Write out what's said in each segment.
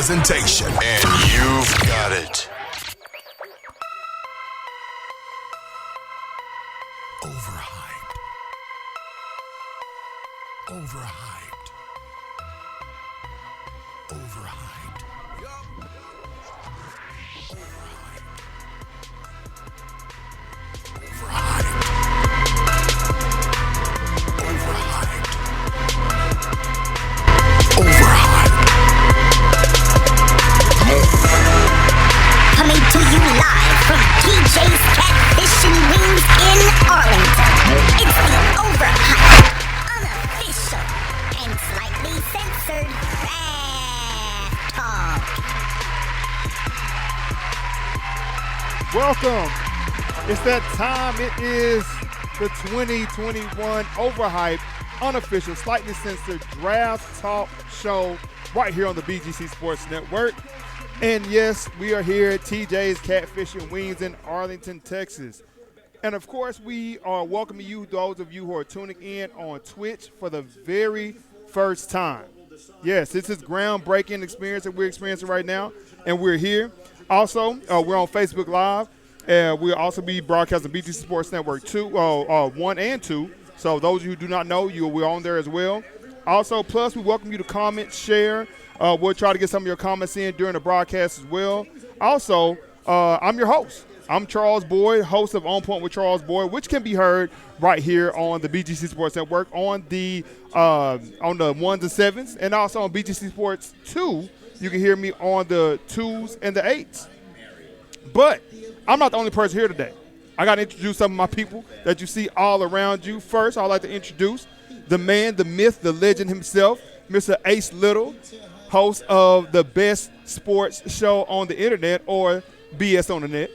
presentation, and you've got it. Overhyped. Overhyped. Overhyped. Coming to you live from DJ's Catfish Wings in Arlington. It's the Overhyped, Unofficial, and slightly censored Draft Talk. Welcome. It's that time. It is the 2021 Overhyped, Unofficial, slightly censored Draft Talk show right here on the BGC Sports Network. And yes, we are here at TJ's Catfish Wings in Arlington, Texas. And of course, we are welcoming you, those of you who are tuning in on Twitch for the very first time. Yes, this is groundbreaking experience that we're experiencing right now, and we're here. Also, we're on Facebook Live. We'll also be broadcasting BGC Sports Network 1 and 2. So those of you who do not know, we're on there as well. Also, plus, we welcome you to comment, share. We'll try to get some of your comments in during the broadcast as well. Also, I'm your host. I'm Charles Boyd, host of On Point with Charles Boyd, which can be heard right here on the BGC Sports Network on the 1s and 7s, and also on BGC Sports 2. You can hear me on the 2s and the 8s. But I'm not the only person here today. I got to introduce some of my people that you see all around you. First, I'd like to introduce the man, the myth, the legend himself, Mr. Ace Little, host of the best sports show on the internet, or BS on the net.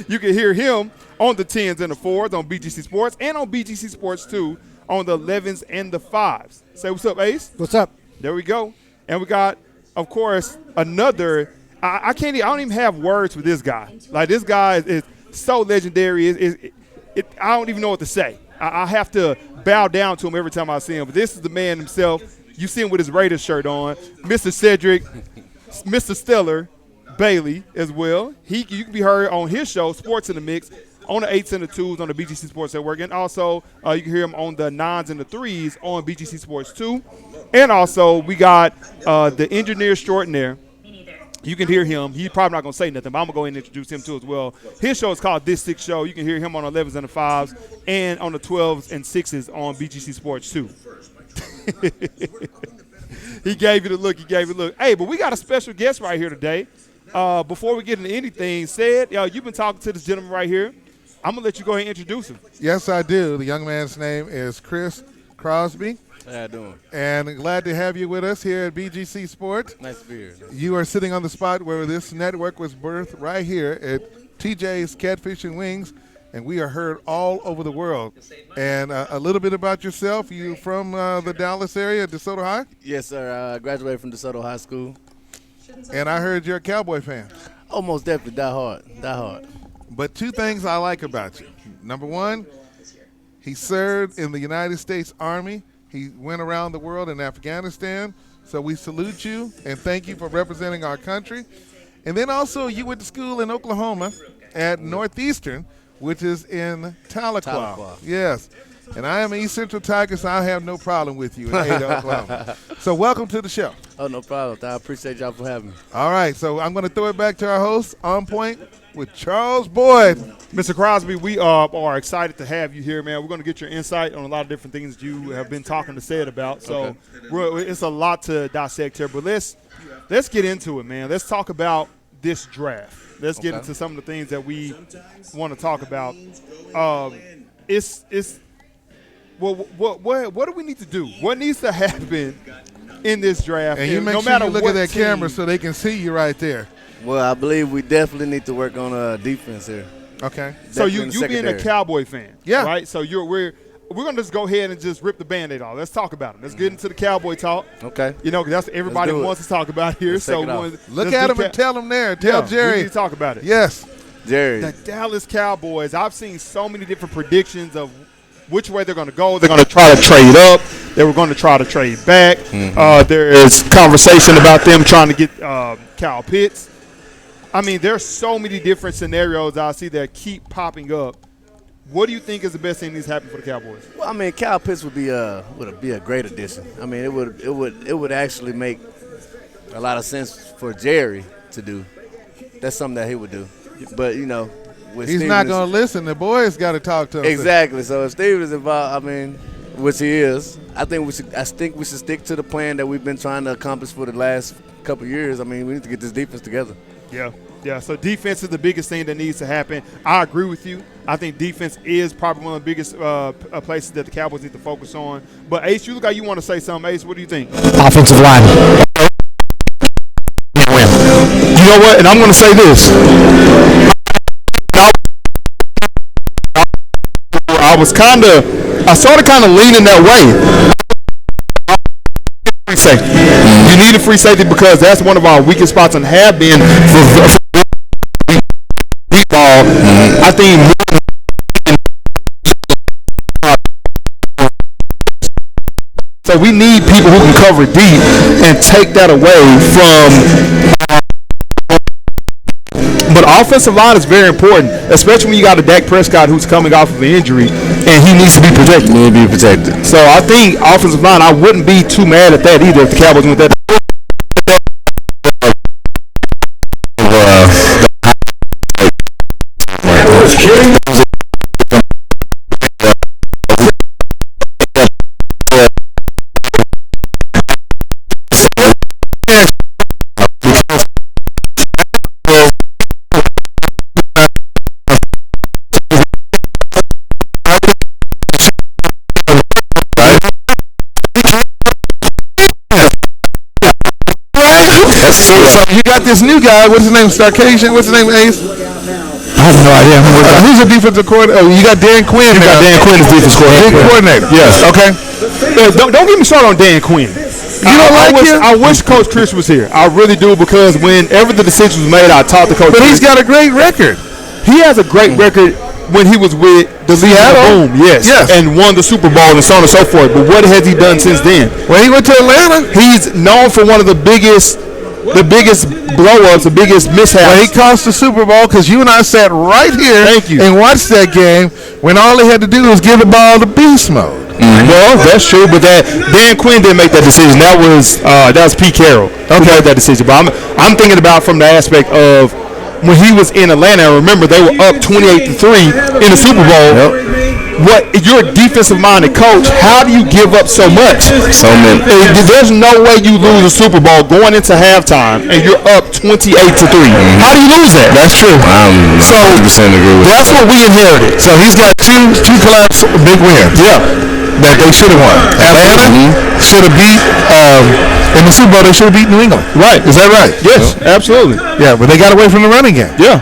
You can hear him on the 10s and the 4s on BGC Sports and on BGC Sports 2 on the 11s and the 5s. Say what's up, Ace. What's up? There we go. And we got, of course, another. I don't even have words for this guy. Like, this guy is so legendary. I don't even know what to say. I have to bow down to him every time I see him. But this is the man himself. You see him with his Raiders shirt on, Mr. Cedric, Mr. Stellar Bailey as well. You can be heard on his show, Sports in the Mix, on the 8s and the 2s on the BGC Sports Network. And also, you can hear him on the 9s and the 3s on BGC Sports 2. And also, we got the engineer extraordinaire. You can hear him. He's probably not going to say nothing, but I'm going to go ahead and introduce him too as well. His show is called This Six Show. You can hear him on the 11s and the 5s and on the 12s and 6s on BGC Sports 2. He gave you the look. Hey, but we got a special guest right here today. Before we get into anything said, you've been talking to this gentleman right here. I'm going to let you go ahead and introduce him. Yes, I do. The young man's name is Crosby. How you doing? And glad to have you with us here at BGC Sports. Nice to be here. You are sitting on the spot where this network was birthed right here at TJ's Catfish Wings, and we are heard all over the world. And a little bit about yourself. You from the Dallas area, Desoto High? Yes, sir. I graduated from Desoto High School. And I heard you're a Cowboy fan. Oh, most definitely. Die hard. But two things I like about you. Number one, he served in the United States Army. He went around the world in Afghanistan. So we salute you and thank you for representing our country. And then also you went to school in Oklahoma at Northeastern, which is in Tahlequah. Yes. And I am an East Central Tiger, so I have no problem with you in Ada, Oklahoma. So welcome to the show. Oh, no problem. I appreciate y'all for having me. All right, so I'm going to throw it back to our host, On Point with Charles Boyd. Mr. Crosby, we are excited to have you here, man. We're going to get your insight on a lot of different things that you have been talking to Sid about. So it's a lot to dissect here, but let's get into it, man. Let's talk about this draft. Let's get into some of the things that we want to talk about. What do we need to do? What needs to happen in this draft? And you make sure you look at that camera so they can see you right there. Well, I believe we definitely need to work on defense here. Okay. So you being a Cowboy fan, yeah, right? So we're gonna just go ahead and just rip the Band-Aid off. Let's talk about it. Let's get into the Cowboy talk. Okay. You know, 'cause that's what everybody wants to talk about here. So look at him and tell him there. Tell Jerry. We need to talk about it. Yes. Jerry. The Dallas Cowboys. I've seen so many different predictions of which way they're going to go. They're going to try to trade up. they were going to try to trade back. There is conversation about them trying to get Kyle Pitts. I mean, there's so many different scenarios I see that keep popping up. What do you think is the best thing that's happened for the Cowboys? Well, I mean, Kyle Pitts would be a great addition. I mean, it would actually make a lot of sense for Jerry to do. That's something that he would do. But with He's not going to listen. The boys got to talk to him. Exactly. So if Steven is involved, I mean, which he is, I think we should stick to the plan that we've been trying to accomplish for the last couple of years. I mean, we need to get this defense together. Yeah, so defense is the biggest thing that needs to happen. I agree with you. I think defense is probably one of the biggest places that the Cowboys need to focus on. But, Ace, you look like you want to say something. Ace, what do you think? Offensive line. You know what? And I'm going to say this. I started kind of leaning that way. Free safety. You need a free safety because that's one of our weakest spots and have been for deep ball. I think so. We need people who can cover deep and take that away from. But offensive line is very important, especially when you got a Dak Prescott who's coming off of an injury and he needs to be protected. So I think offensive line, I wouldn't be too mad at that either if the Cowboys went that. So you got this new guy. What's his name? Starcation. What's his name? Ace. I have no idea. Who's a defensive coordinator? Oh, you got Dan Quinn. You got Dan Quinn as defensive coordinator. Yes. Okay. Don't get me started on Dan Quinn. You don't like him? I wish Coach Cris was here. I really do because whenever the decision was made, I talked to Coach. But he's got a great record. He has a great record when he was with the Seattle. Boom, yes, and won the Super Bowl and so on and so forth. But what has he done since then? When he went to Atlanta, he's known for one of the biggest blow-ups, the biggest mishaps. Well, he cost the Super Bowl because you and I sat right here and watched that game when all they had to do was give the ball to beast mode. Well, that's true, but Dan Quinn didn't make that decision. That was Pete Carroll who made that decision. But I'm thinking about from the aspect of when he was in Atlanta. Remember, they were up 28-3 in the Super Bowl. What you're a defensive-minded coach? How do you give up so much? So many. There's no way you lose a Super Bowl going into halftime and you're up 28-3. How do you lose that? That's true. So 100% agree with that's what we inherited. So he's got two collapse big wins. Yeah. That they should have won. Atlanta should have beat in the Super Bowl. They should have beat New England. Right. Is that right? Yes. Absolutely. Yeah, but they got away from the running game. Yeah.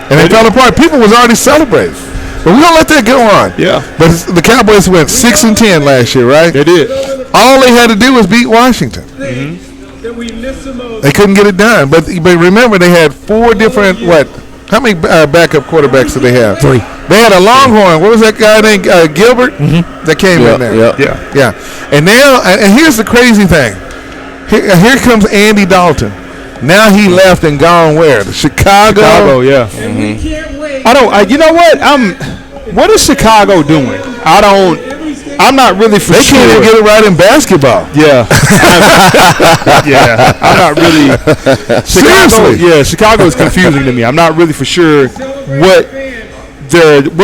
And they fell apart. People was already celebrating. But we're going to let that go on. Yeah. But the Cowboys went 6-10 last year, right? They did. All they had to do was beat Washington. They couldn't get it done. But remember, they had four different, how many backup quarterbacks did they have? 3. They had a Longhorn. What was that guy named Gilbert? That came in there. Yeah. And now, and here's the crazy thing. Here comes Andy Dalton. Now he left and gone where? To Chicago, yeah. You know what? What is Chicago doing? I'm not really for sure. They can't even get it right in basketball. Yeah. I'm not really. Seriously. Chicago is confusing to me. I'm not really for sure what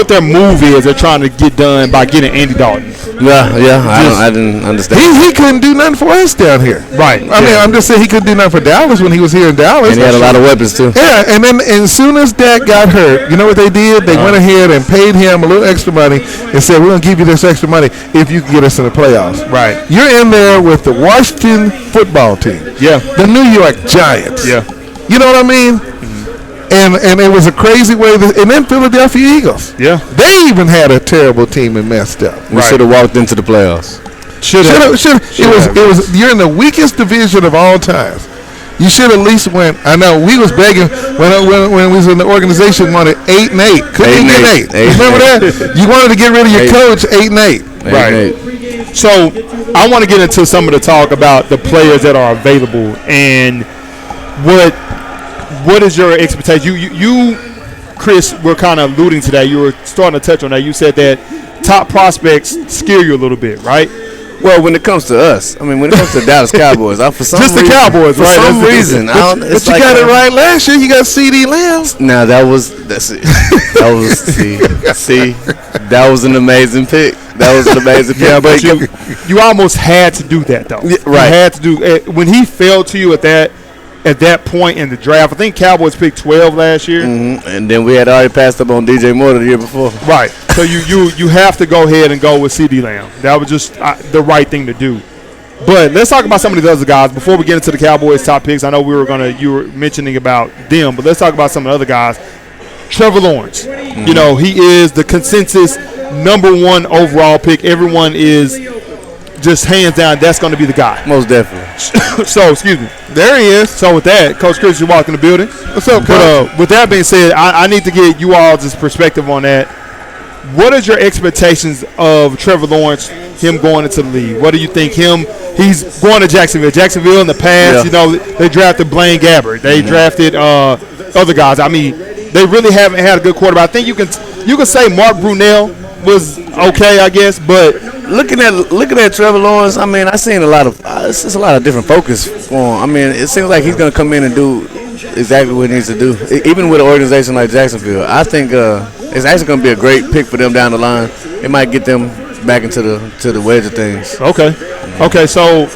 their move is they're trying to get done by getting Andy Dalton. I didn't understand. He couldn't do nothing for us down here. Right. I mean, I'm just saying he couldn't do nothing for Dallas when he was here in Dallas. And he had a lot of weapons too. Yeah, and then as soon as Dak got hurt, you know what they did? They went ahead and paid him a little extra money and said, we're going to give you this extra money if you can get us in the playoffs. Right. You're in there with the Washington football team. Yeah. The New York Giants. Yeah. You know what I mean? And it was a crazy way. And then Philadelphia Eagles. Yeah. They even had a terrible team and messed up. We should have walked into the playoffs. Should have. It was. You're in the weakest division of all times. You should at least win. I know we was begging when we was in the organization. Wanted 8-8. Couldn't get 8. Remember that? You wanted to get rid of your coach 8-8. Right. So I want to get into some of the talk about the players that are available and what is your expectation? You Cris, were kind of alluding to that. You were starting to touch on that. You said that top prospects scare you a little bit, right? Well, when it comes to us, I mean, when it comes to the Dallas Cowboys, for some just reason, the Cowboys, for right? some reason, But you got it right last year. You got CD Lamb. Now that's it. That was see, that was an amazing pick. That was an amazing pick. Yeah, but you almost had to do that though. Yeah, right. You had to do when he fell to you at that point in the draft. I think Cowboys picked 12 last year. Mm-hmm. And then we had already passed up on DJ Moore the year before. Right. So you have to go ahead and go with CD Lamb. That was just the right thing to do. But let's talk about some of these other guys before we get into the Cowboys' top picks. I know you were mentioning about them, but let's talk about some of the other guys. Trevor Lawrence. Mm-hmm. You know, he is the consensus #1 overall pick. Everyone is just hands down, that's going to be the guy. Most definitely. So, excuse me. There he is. So, with that, Coach Cris, you walk in the building. What's up, Coach? But with that being said, I need to get you all's perspective on that. What is your expectations of Trevor Lawrence, him going into the league? What do you think he's going to Jacksonville. Jacksonville in the past, they drafted Blaine Gabbert. They drafted other guys. I mean, they really haven't had a good quarterback. I think you can say Mark Brunell was okay, I guess, but looking at Trevor Lawrence, I mean, I seen a lot of it's just a lot of different focus for him. I mean, it seems like he's going to come in and do exactly what he needs to do. Even with an organization like Jacksonville, I think it's actually going to be a great pick for them down the line. It might get them back into the wedge of things. Okay. So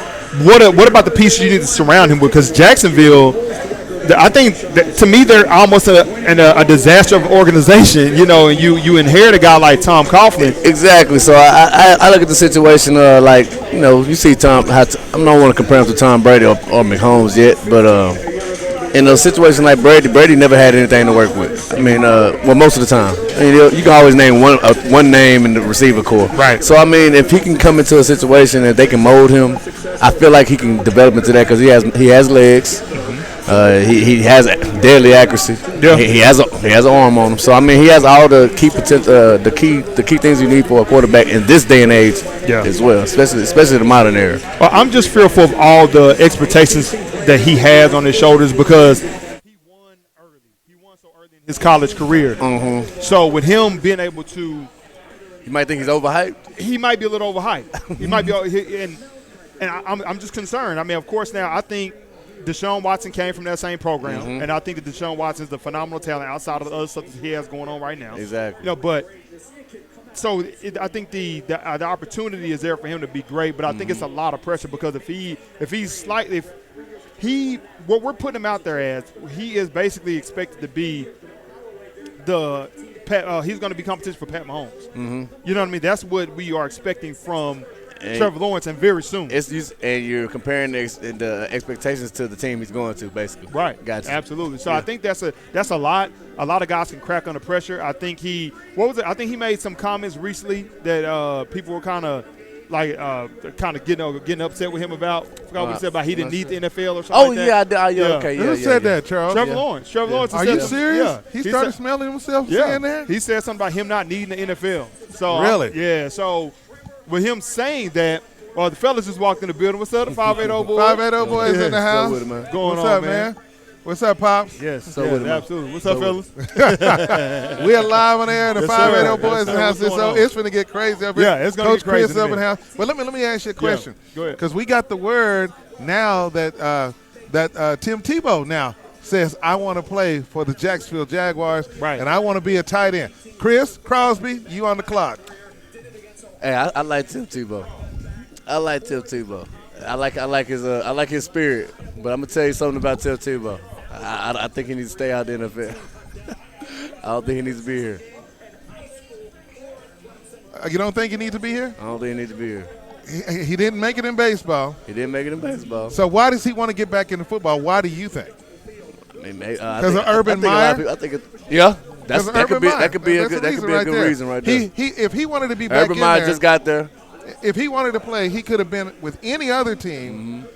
what about the pieces you need to surround him with? Because Jacksonville, I think to me they're almost a disaster of an organization. You know, and you inherit a guy like Tom Coughlin. Exactly. So I look at the situation like, you know, you see Tom. I don't want to compare him to Tom Brady or Mahomes yet, but in a situation like Brady never had anything to work with. I mean, most of the time. I mean, you can always name one name in the receiver corps. Right. So, I mean, if he can come into a situation that they can mold him, I feel like he can develop into that because he has legs. He has deadly accuracy. Yeah. He has an arm on him. So I mean, he has all the key potential, the key things you need for a quarterback in this day and age as well, especially the modern era. Well, I'm just fearful of all the expectations that he has on his shoulders because he won early. He won so early in his college career. Mm-hmm. So with him being able to, you might think he's overhyped. He might be a little overhyped. He might be, and I'm just concerned. I mean, of course, now I think Deshaun Watson came from that same program, and I think that Deshaun Watson is a phenomenal talent outside of the other stuff that he has going on right now. Exactly. You know, but so I think the opportunity is there for him to be great, but I think it's a lot of pressure because what we're putting him out there as, he is basically expected to be he's going to be competition for Pat Mahomes. Mm-hmm. You know what I mean? That's what we are expecting from Trevor Lawrence, and very soon. And you're comparing the expectations to the team he's going to, basically. Right. Gotcha. Absolutely. So I think that's a lot. A lot of guys can crack under pressure. I think I think he made some comments recently that people were kind of getting upset with him about. I forgot what he said about he didn't need the NFL or something like that. Okay. Who said that, Charles? Trevor Lawrence. Trevor Lawrence. Are you serious? Yeah. He started smelling himself saying that? He said something about him not needing the NFL. So really? Yeah. So with him saying that, the fellas just walked in the building. What's up, the 580 boys? 580 boys in the house. What's going on, man? What's up, Pops? Yes, absolutely. What's up, fellas? We are live on air. The 580 boys in the house. It's going to get crazy up here. Yeah, it's going to get crazy. Coach Cris up in the house. But let me ask you a question. Go ahead. Because we got the word now that Tim Tebow now says, I want to play for the Jacksonville Jaguars, and I want to be a tight end. Cris, Crosby, you on the clock. Hey, I like Tim Tebow. I like his spirit. But I'm gonna tell you something about Tim Tebow. I think he needs to stay out the NFL. I don't think he needs to be here. You don't think he needs to be here? I don't think he needs to be here. He didn't make it in baseball. So why does he want to get back into football? Why do you think? I mean, because of Urban Meyer. That could be a good reason right there. If he wanted to be back Urban in Meyer there, just got there. If he wanted to play, he could have been with any other team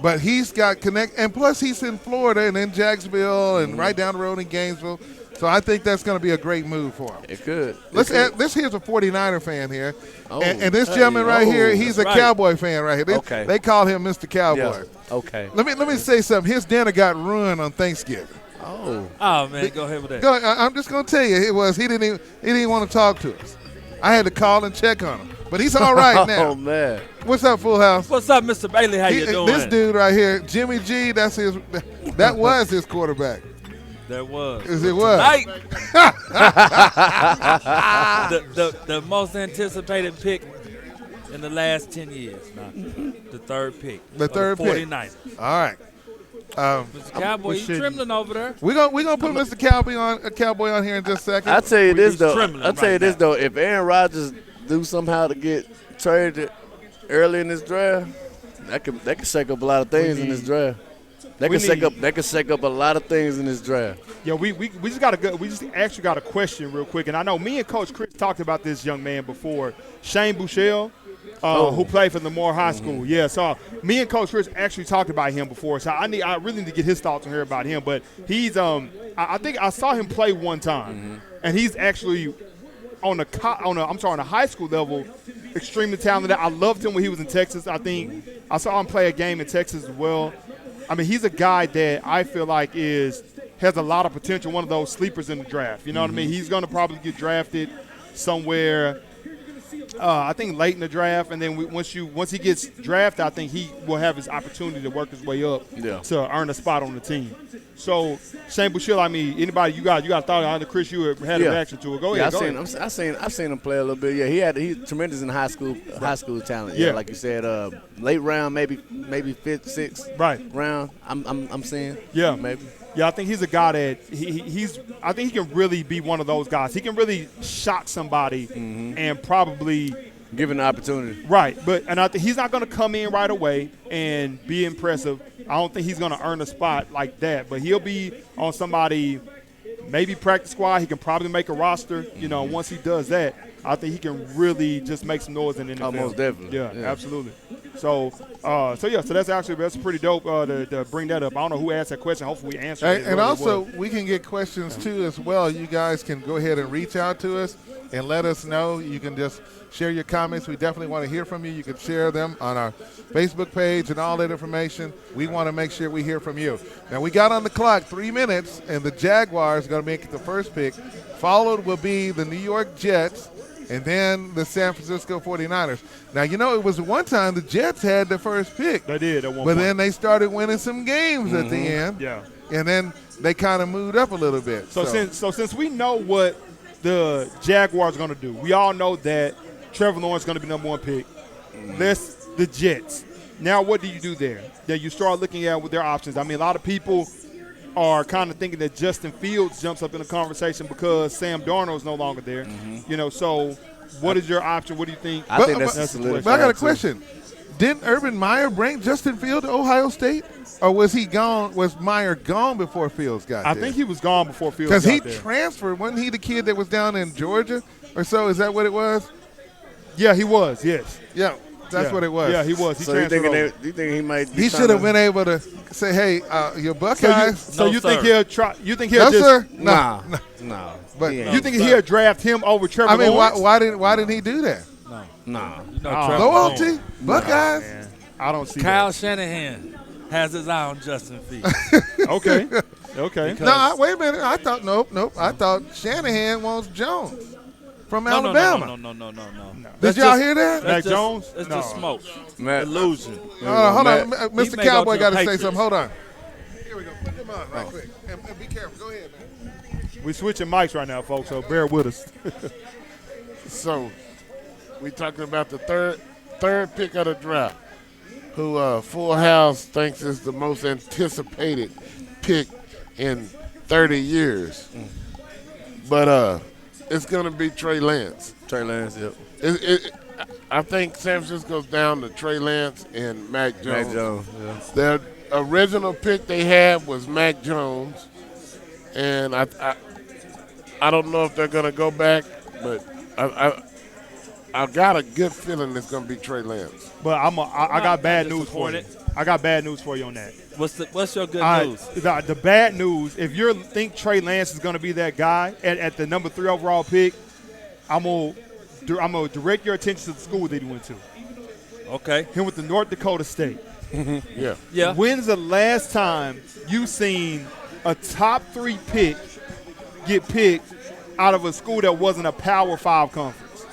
But he's got connect, and plus he's in Florida and in Jacksonville and right down the road in Gainesville. So I think that's going to be a great move for him. It could. This here's a 49er fan here. Oh, and this gentleman right here, he's a Cowboy fan right here. Okay. They call him Mr. Cowboy. Yeah. Okay. Let me say something. His dinner got ruined on Thanksgiving. Oh. Oh, man, go ahead with that. I'm just going to tell you, he didn't want to talk to us. I had to call and check on him. But he's all right now. Oh, man. What's up, Full House? What's up, Mr. Bailey? How you doing? This dude right here, Jimmy G, that was his quarterback. That was. It was. Tonight, the most anticipated pick in the last 10 years. The third pick. The third pick. 49ers. All right. Mr. Cowboy, you trembling over there. We're gonna put Mr. Cowboy on here in just a second. I'll tell you this, though. Trembling though. If Aaron Rodgers do somehow to get traded early in this draft, that could shake up a lot of things in this draft. That could shake up a lot of things in this draft. Yeah, we just actually got a question real quick, and I know me and Coach Cris talked about this young man before, Shane Buechele, who played for Lamar High School. Yeah, so me and Coach Cris actually talked about him before, so I really need to get his thoughts on here about him. But he's I think I saw him play one time, and he's actually on a high school level, extremely talented. I loved him when he was in Texas. I think I saw him play a game in Texas as well. I mean, he's a guy that I feel like has a lot of potential, one of those sleepers in the draft. You know what I mean? He's going to probably get drafted somewhere, I think, late in the draft. And then once he gets drafted, I think he will have his opportunity to work his way up to earn a spot on the team. So, Shane Buechele, I mean, anybody you got a thought on the Chris, you had a reaction to it. Go ahead. I've seen him play a little bit. Yeah, he's tremendous in high school talent. Yeah, like you said, late round, maybe fifth, sixth round. I'm seeing. Yeah, maybe. Yeah, I think he's a guy that I think he can really be one of those guys. He can really shock somebody and probably given the opportunity. Right, and I think he's not going to come in right away and be impressive. I don't think he's going to earn a spot like that, but he'll be on somebody, maybe practice squad. He can probably make a roster. You know, once he does that, I think he can really just make some noise in the NFL. Oh, most definitely. Yeah, absolutely. So that's pretty dope to bring that up. I don't know who asked that question. Hopefully we answered it. And also, we can get questions, too, as well. You guys can go ahead and reach out to us and let us know. You can just share your comments. We definitely want to hear from you. You can share them on our Facebook page and all that information. We want to make sure we hear from you. Now, we got on the clock 3 minutes, and the Jaguars are going to make it the first pick. Followed will be the New York Jets, and then the San Francisco 49ers. Now, you know, it was one time the Jets had the first pick. They did at one point. But then they started winning some games at the end. Yeah. And then they kind of moved up a little bit. So since we know what the Jaguars are going to do, we all know that Trevor Lawrence is going to be number one pick. That's the Jets. Now what do you do there? Then you start looking at what their options. I mean, a lot of people are kind of thinking that Justin Fields jumps up in the conversation because Sam Darnold is no longer there. You know, so what is your option? What do you think? I think that's the question. But I got a question. Didn't Urban Meyer bring Justin Fields to Ohio State? Or was he gone? Was Meyer gone before Fields got there? I think he was gone before Fields got there. Because he transferred. Wasn't he the kid that was down in Georgia or so? Is that what it was? Yeah, he was, yes. Yeah. That's what it was. Yeah, he was. So you think he might? He should have been able to say, "Hey, your Buckeyes." So you think he'll try? You think he'll no, just? Sir? No. But you think he'll draft him over Trevor? I mean, Lawrence? why didn't he do that? No. Loyalty, Buckeyes. I don't see Kyle that. Shanahan has his eye on Justin Fields. Okay. No, wait a minute. I thought nope. I thought Shanahan wants Jones from Alabama. No. Did y'all hear that? Mac Jones? It's No. just smoke. Illusion. Hold on. Mr. may Cowboy go to got the to say Patriots. something. Hold on. Here we go. Put them on right quick. And be careful. Go ahead, man. We're switching mics right now, folks, so bear with us. So, we talking about the third pick of the draft, who Full House thinks is the most anticipated pick in 30 years. But it's going to be Trey Lance. Trey Lance, yep. I think San Francisco's down to Trey Lance and Mac Jones. Mac Jones, yeah. Their original pick they had was Mac Jones, and I don't know if they're going to go back, but I got a good feeling it's going to be Trey Lance. But I got bad news for you. I got bad news for you on that. What's your good news? The bad news, if you think Trey Lance is going to be that guy at the number 3 overall pick, I'm gonna direct your attention to the school that he went to. Okay. He went to North Dakota State. Yeah. When's the last time you seen a top 3 pick get picked out of a school that wasn't a Power 5 conference?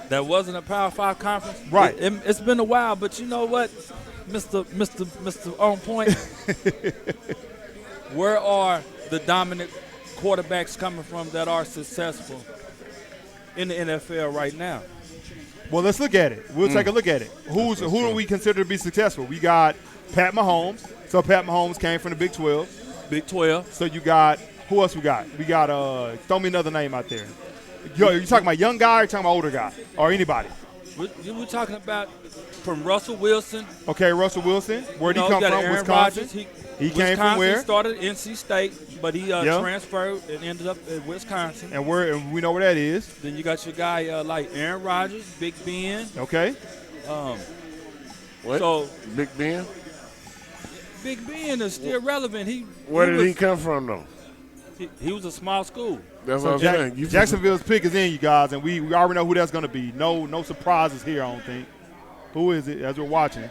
That wasn't a Power 5 conference? Right. It's been a while, but you know what, Mr. On Point? Where are the dominant quarterbacks coming from that are successful in the NFL right now? Well, let's look at it. We'll take a look at it. Who do we consider to be successful? We got Pat Mahomes. So Pat Mahomes came from the Big 12. Big 12. So you got – who else we got? We got throw me another name out there. Yo, you talking about young guy or you talking about older guy? Or anybody? We're talking about from Russell Wilson. Okay, Russell Wilson. Where'd he come from? Aaron Wisconsin? Rodgers. He came from where? Wisconsin started NC State, but he transferred and ended up at Wisconsin. And we know where that is. Then you got your guy like Aaron Rodgers, Big Ben. Okay. What? So Big Ben? Big Ben is still relevant. Where did he come from, though? He was a small school. That's what I'm saying. Jacksonville's pick is in, you guys, and we already know who that's going to be. No surprises here, I don't think. Who is it as we're watching?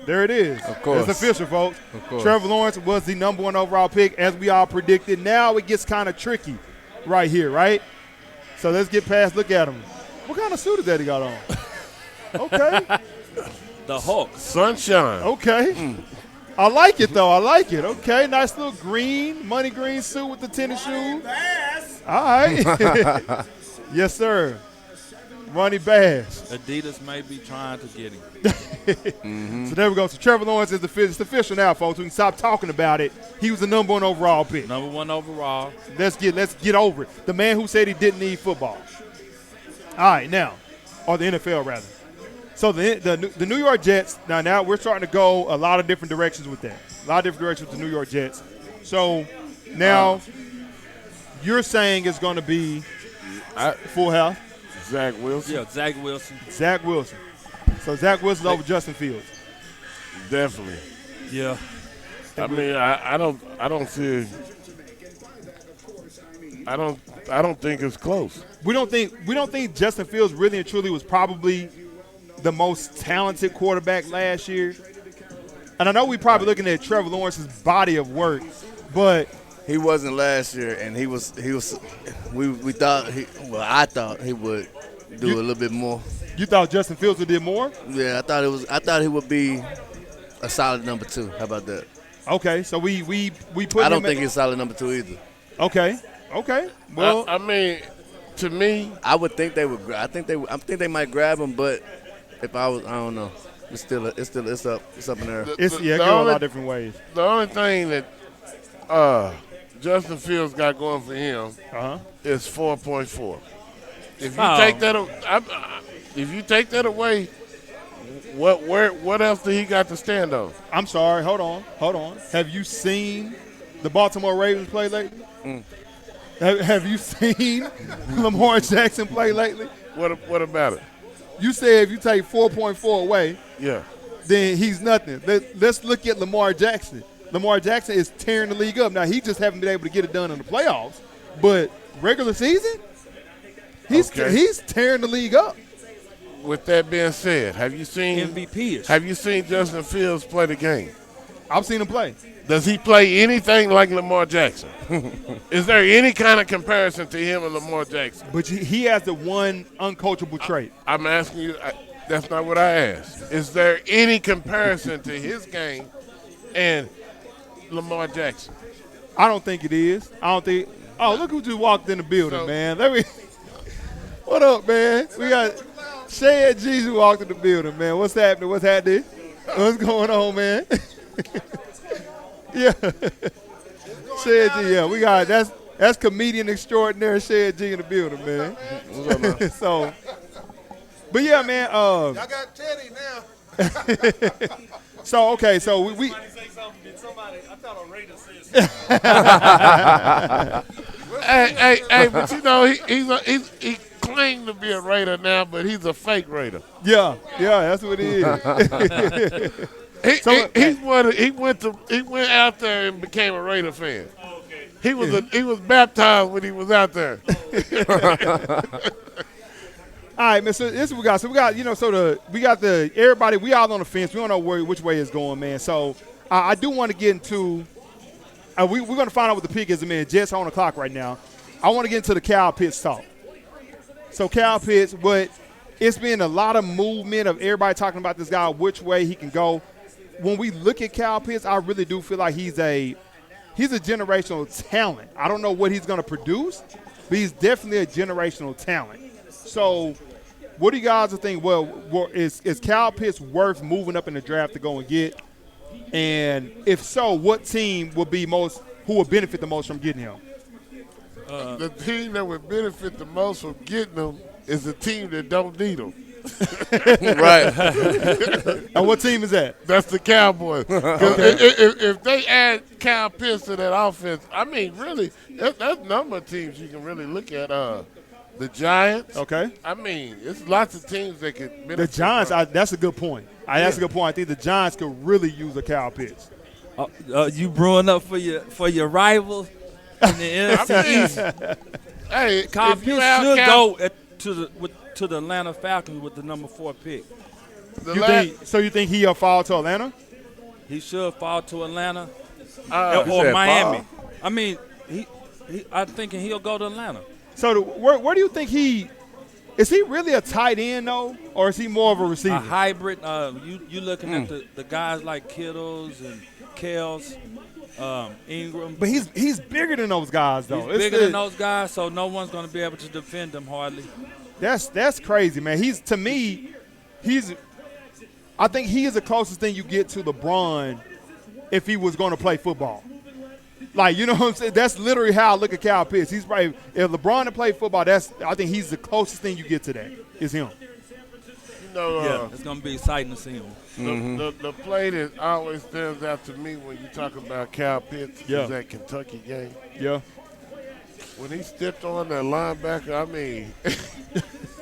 There it is. Of course. It's official, folks. Of course. Trevor Lawrence was the number 1 overall pick, as we all predicted. Now it gets kind of tricky right here, right? So let's get past, look at him. What kind of suit is that he got on? Okay. The Hulk. Sunshine. Okay. I like it, though. I like it. Okay, nice little money green suit with the tennis shoes. All right. Yes, sir. Ronnie Bass. Adidas may be trying to get him. So there we go. So Trevor Lawrence is it's official now, folks. We can stop talking about it. He was the number 1 overall pick. Number 1 overall. Let's get over it. The man who said he didn't need football. All right, now, or the NFL rather. So the New York Jets. Now we're starting to go a lot of different directions with that. A lot of different directions with the New York Jets. So now you're saying it's going to be full house. Zach Wilson. Yeah, Zach Wilson. Zach Wilson. So Zach Wilson over Justin Fields. Definitely. Yeah. I mean, I don't see. I don't think it's close. We don't think Justin Fields really and truly was probably the most talented quarterback last year. And I know we're probably looking at Trevor Lawrence's body of work, but he wasn't last year, and he was. We thought I thought he would do a little bit more. You thought Justin Fields would do more? Yeah, I thought he would be a solid number 2. How about that? Okay, so we put. I don't think he's a solid number 2 either. Okay. Well, I mean, to me, I would think they would. I think they might grab him, but if I don't know. It's up in there. It can go a lot of different ways. The only thing that Justin Fields got going for him is 4.4. If you take that away, what else did he got to stand on? I'm sorry. Hold on. Have you seen the Baltimore Ravens play lately? Have you seen Lamar Jackson play lately? What about it? You said if you take 4.4 away, then he's nothing. Let's look at Lamar Jackson. Lamar Jackson is tearing the league up. Now, he just haven't been able to get it done in the playoffs, but regular season, he's tearing the league up. With that being said, have you seen MVP? Have you seen Justin Fields play the game? I've seen him play. Does he play anything like Lamar Jackson? Is there any kind of comparison to him and Lamar Jackson? But he has the one uncoachable trait. I'm asking you. That's not what I asked. Is there any comparison to his game and Lamar Jackson? I don't think it is. I don't think. Oh, look who just walked in the building, man. What up, man? We got Shay and Jesus walked in the building, man. What's happening? What's going on, man? Yeah. Shay and G, yeah. We got that's comedian extraordinaire Shay and G in the building, man. What's up, man? So, but yeah, man. Y'all got Teddy now. So okay, so we. Hey, but you know he claimed to be a Raider now, but he's a fake Raider. Yeah, that's what it is. He went out there and became a Raider fan. He was baptized when he was out there. All right, man. So this is what we got. So we got, everybody. We all on the fence. We don't know which way it's going, man. So I do want to get into. We're going to find out what the pick is, man. Jets are on the clock right now. I want to get into the Kyle Pitts talk. So Kyle Pitts, but it's been a lot of movement of everybody talking about this guy, which way he can go. When we look at Kyle Pitts, I really do feel like he's a generational talent. I don't know what he's going to produce, but he's definitely a generational talent. So what do you guys think? Well, is Kyle Pitts worth moving up in the draft to go and get? And if so, what team who will benefit the most from getting him? The team that would benefit the most from getting him is the team that don't need him. Right. And what team is that? That's the Cowboys. Okay. If they add Kyle Pitts to that offense, I mean, really, that's a number of teams you can really look at. The Giants. Okay. I mean, it's lots of teams that could benefit. The Giants, that's a good point. That's a good point. I think the Giants could really use a Kyle Pitts. You brewing up for your rivals in the NFC East. Hey, Kyle if you Pitts have should go to the Atlanta Falcons with the number 4 pick. You think he'll fall to Atlanta? He should fall to Atlanta or Miami. I mean, I'm thinking he'll go to Atlanta. So where do you think is he really a tight end though, or is he more of a receiver? A hybrid. You looking at the guys like Kittles and Kels, Ingram. But he's bigger than those guys though. He's bigger than those guys, so no one's going to be able to defend him hardly. That's crazy, man. I think he is the closest thing you get to LeBron if he was going to play football. Like, you know what I'm saying? That's literally how I look at Kyle Pitts. He's probably, if LeBron had played football, I think he's the closest thing you get to that is him. It's going to be exciting to see him. The play that always stands out to me when you talk about Kyle Pitts is that Kentucky game. Yeah. When he stepped on that linebacker, I mean,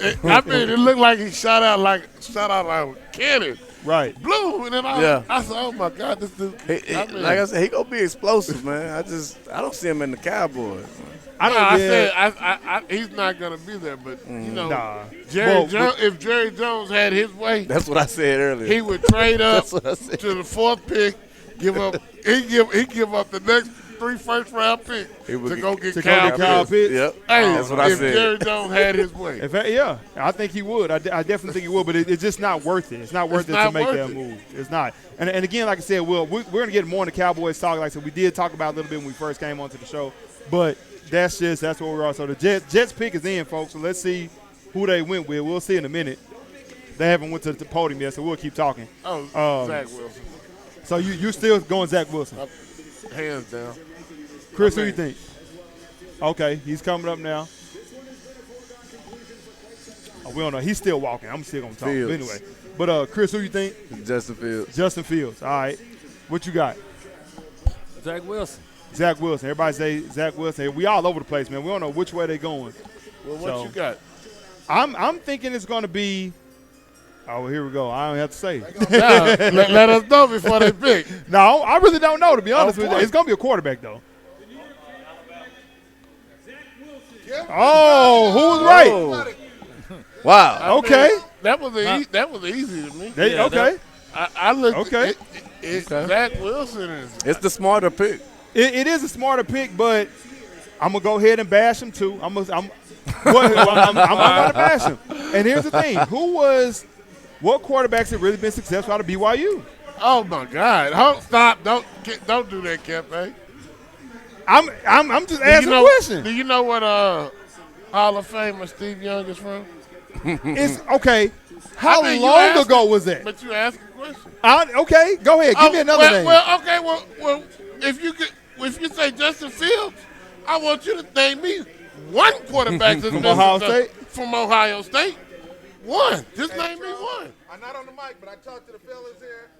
it looked like he shot out like a cannon. Right. Blue, and then I said, oh my God, this dude. Like I said, he gonna be explosive, man. I don't see him in the Cowboys. He's not gonna be there, but if Jerry Jones had his way, that's what I said earlier. He would trade up to the 4th pick, give up the next 3 first-round picks to go get Kyle Pitts. Yep. Hey, that's what I said. If Jerry Jones had his way. I think he would. I definitely think he would, but it's just not worth it. It's not worth it to make that move. It's not. And again, like I said, we're going to get more into Cowboys talk. Like I said, we did talk about it a little bit when we first came onto the show, but that's where we are. So the Jets pick is in, folks. So let's see who they went with. We'll see in a minute. They haven't went to the podium yet, so we'll keep talking. Zach Wilson. So you still going Zach Wilson? Hands down. Cris, who you think? Okay, he's coming up now. We don't know. He's still walking. I'm still going to talk. But anyway. But, Cris, who you think? Justin Fields. Justin Fields. All right. What you got? Zach Wilson. Zach Wilson. Everybody say Zach Wilson. We all over the place, man. We don't know which way they're going. Well, what you got? I'm thinking it's going to be – oh, well, here we go. I don't have to say. Let us know before they pick. No, I really don't know, to be honest with you. It's going to be a quarterback, though. Oh, who was right? Wow. Okay. That was easy to me. Okay. I looked. Okay. Zach Wilson is. It's the smarter pick. It is a smarter pick, but I'm gonna go ahead and bash him too. I'm gonna bash him. And here's the thing: what quarterbacks have really been successful out of BYU? Oh my God! Stop! Don't do that, Cafe. I'm just asking a question. Do you know what Hall of Famer Steve Young is from? It's okay. How long ago was that? But you asked a question. Okay, go ahead. Give me another name. Well, if you say Justin Fields, I want you to name me one quarterback that's from Ohio State. From Ohio State. One. Just name me one. I'm not on the mic, but I talked to the fellas here.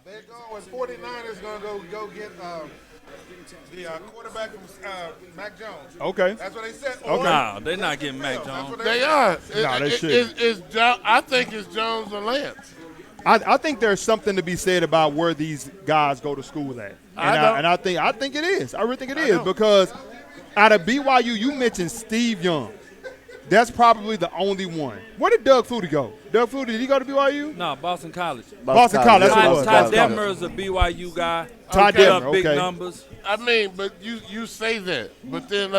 They're going. 49ers going to go get The quarterback from Mac Jones. Okay. That's what they said. Okay. Nah, they're not getting Mac Jones. They are. Nah, they should. I think it's Jones or Lance. I think there's something to be said about where these guys go to school at. And I think it is. I really think it is because out of BYU, you mentioned Steve Young. That's probably the only one. Where did Doug Flutie go? Doug Flutie, did he go to BYU? No, Boston College. Boston College. That's what it was. Ty Detmer is a BYU guy. Ty Put Detmer, up big okay. numbers. I mean, but you say that, but then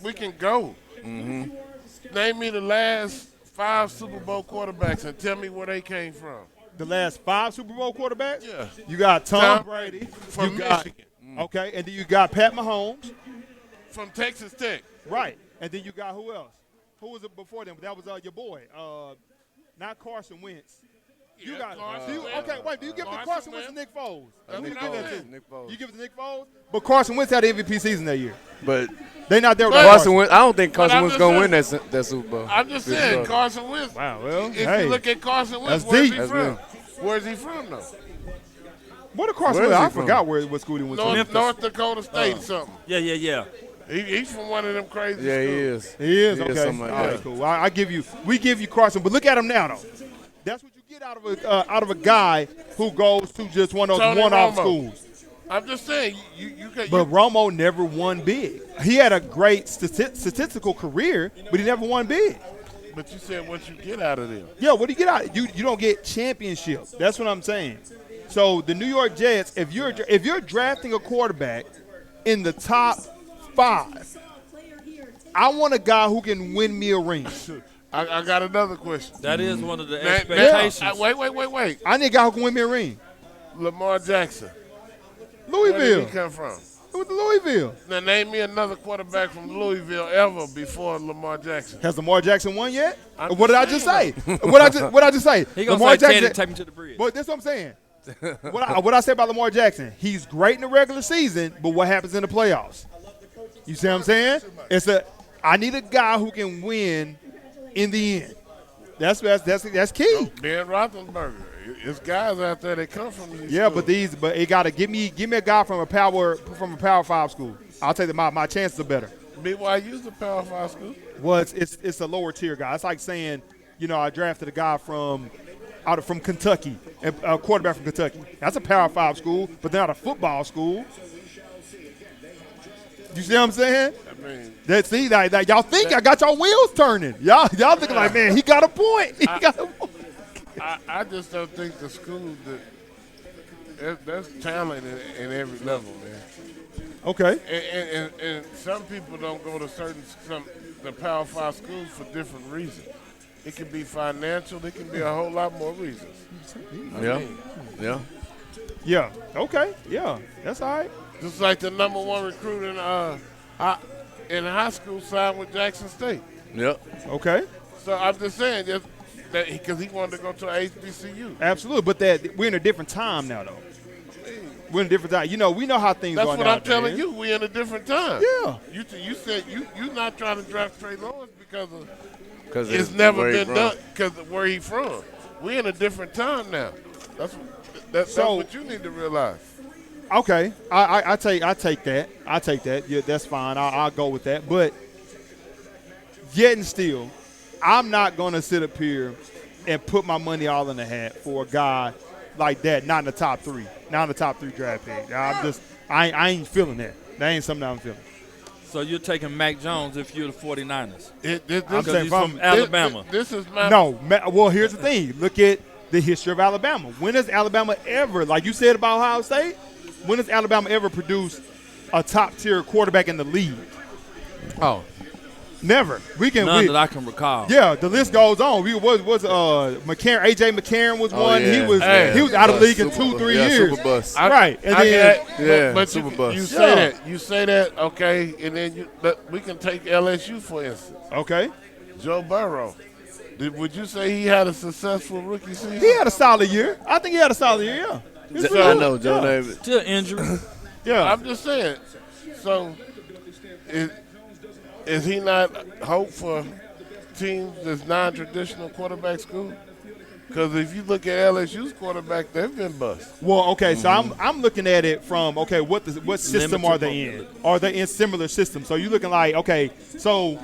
we can go. Mm-hmm. Name me the last 5 Super Bowl quarterbacks and tell me where they came from. The last 5 Super Bowl quarterbacks? Yeah. You got Tom Brady. From you got, Michigan. Okay, and then you got Pat Mahomes. From Texas Tech. Right. And then you got who else? Who was it before them? That was your boy. Not Carson Wentz. You got Carson Wentz. Okay, wait. Do you give the Carson Wentz to Nick Foles? Who do you give that to? Nick Foles. You give it to Nick Foles? But Carson Wentz had the MVP season that year. But They not there with Carson Wentz, I don't think Carson I'm Wentz just going to win saying- that Super Bowl. I'm just saying, Carson Wentz. Wow, well, If hey. you look at Carson Wentz, That's where's deep. he That's from? me. Where's he from, though? What did Carson Where is Wentz? he I from? forgot what school he went to. North Dakota State something. Yeah. He's from one of them crazy Yeah, he schools. is. He is, He is okay. something like All right, that. cool. We give you Carson, but look at him now, though. That's what you get out of a guy who goes to just one of those Tony one-off Romo. schools. I'm just saying, you got. But Romo never won big. He had a great statistical career, but he never won big. But you said what you get out of them. Yeah, what do you get out? You don't get championship. That's what I'm saying. So the New York Jets, if you're drafting a quarterback in the top 5, I want a guy who can win me a ring. I got another question. That is one of the Now- expectations. Wait. I need a guy who can win me a ring. Lamar Jackson. Where did Louisville. he come from? With Louisville. Now name me another quarterback from Louisville ever before Lamar Jackson. Has Lamar Jackson won yet? I'm What did I just say? What I just say? He gonna Lamar say, Teddy, Jackson. take me to the bridge. But that's what I'm saying. What I say about Lamar Jackson? He's great in the regular season, but what happens in the playoffs? You see what I'm saying? I need a guy who can win in the end. That's key. Ben Roethlisberger. It's guys out there that come from these Yeah, schools. but it gotta give me a guy from a Power 5 school. I'll tell you my chances are better. BYU's a Power 5 school. Well, it's a lower tier guy. It's like saying, I drafted a guy from Kentucky, a quarterback from Kentucky. That's a Power 5 school, but they're not a football school. You see what I'm saying? I mean, Like y'all think I got y'all wheels turning. Y'all thinking like, man, he got a point. He got a point. I just don't think the schools there's talent in every level, man. Okay. And some people don't go to the Power 5 schools for different reasons. It can be financial. It can be a whole lot more reasons. Yeah. Yeah. Okay. Yeah. That's all right. Just like the number 1 recruit in high school signed with Jackson State. Yep. Okay. So I'm just saying that because he wanted to go to HBCU. Absolutely. But we're in a different time now, though. We're in a different time. We know how things That's are what now. I'm telling you. We're in a different time. Yeah. You said you're not trying to draft Trey Lawrence because It's it's never where he been from. done because of where he from. We're in a different time now. That's what you need to realize. Okay, I take that. I take that. Yeah, that's fine. I'll go with that. But yet and still, I'm not going to sit up here and put my money all in the hat for a guy like that, not in the top 3, not in the top 3 draft pick. I ain't feeling that. That ain't something I'm feeling. So you're taking Mac Jones if you're the 49ers. I'm saying He's from Alabama. This is my Well, here's the thing. Look at the history of Alabama. When has Alabama ever, like you said about Ohio State, when has Alabama ever produced a top-tier quarterback in the league? Oh. Never. None that I can recall. Yeah, the list goes on. McCarron, A.J. McCarron was one. Yeah. He was out of the league in 2-3 years. Super bust. Right. And then but super you, bust. you say that. You say that, okay, and then we can take LSU, for instance. okay. Joe Burrow. Would you say he had a successful rookie season? He had a solid year. I think he had a solid year, yeah. He's pretty I good. know, Joe Yeah. David. Still injury. Yeah. I'm just saying. So, is he not hope for teams that's non-traditional quarterback school? Because if you look at LSU's quarterback, they've been bust. Well, okay, so I'm looking at it from, okay, what system are they in? Are they in similar systems? So you're looking like, okay, so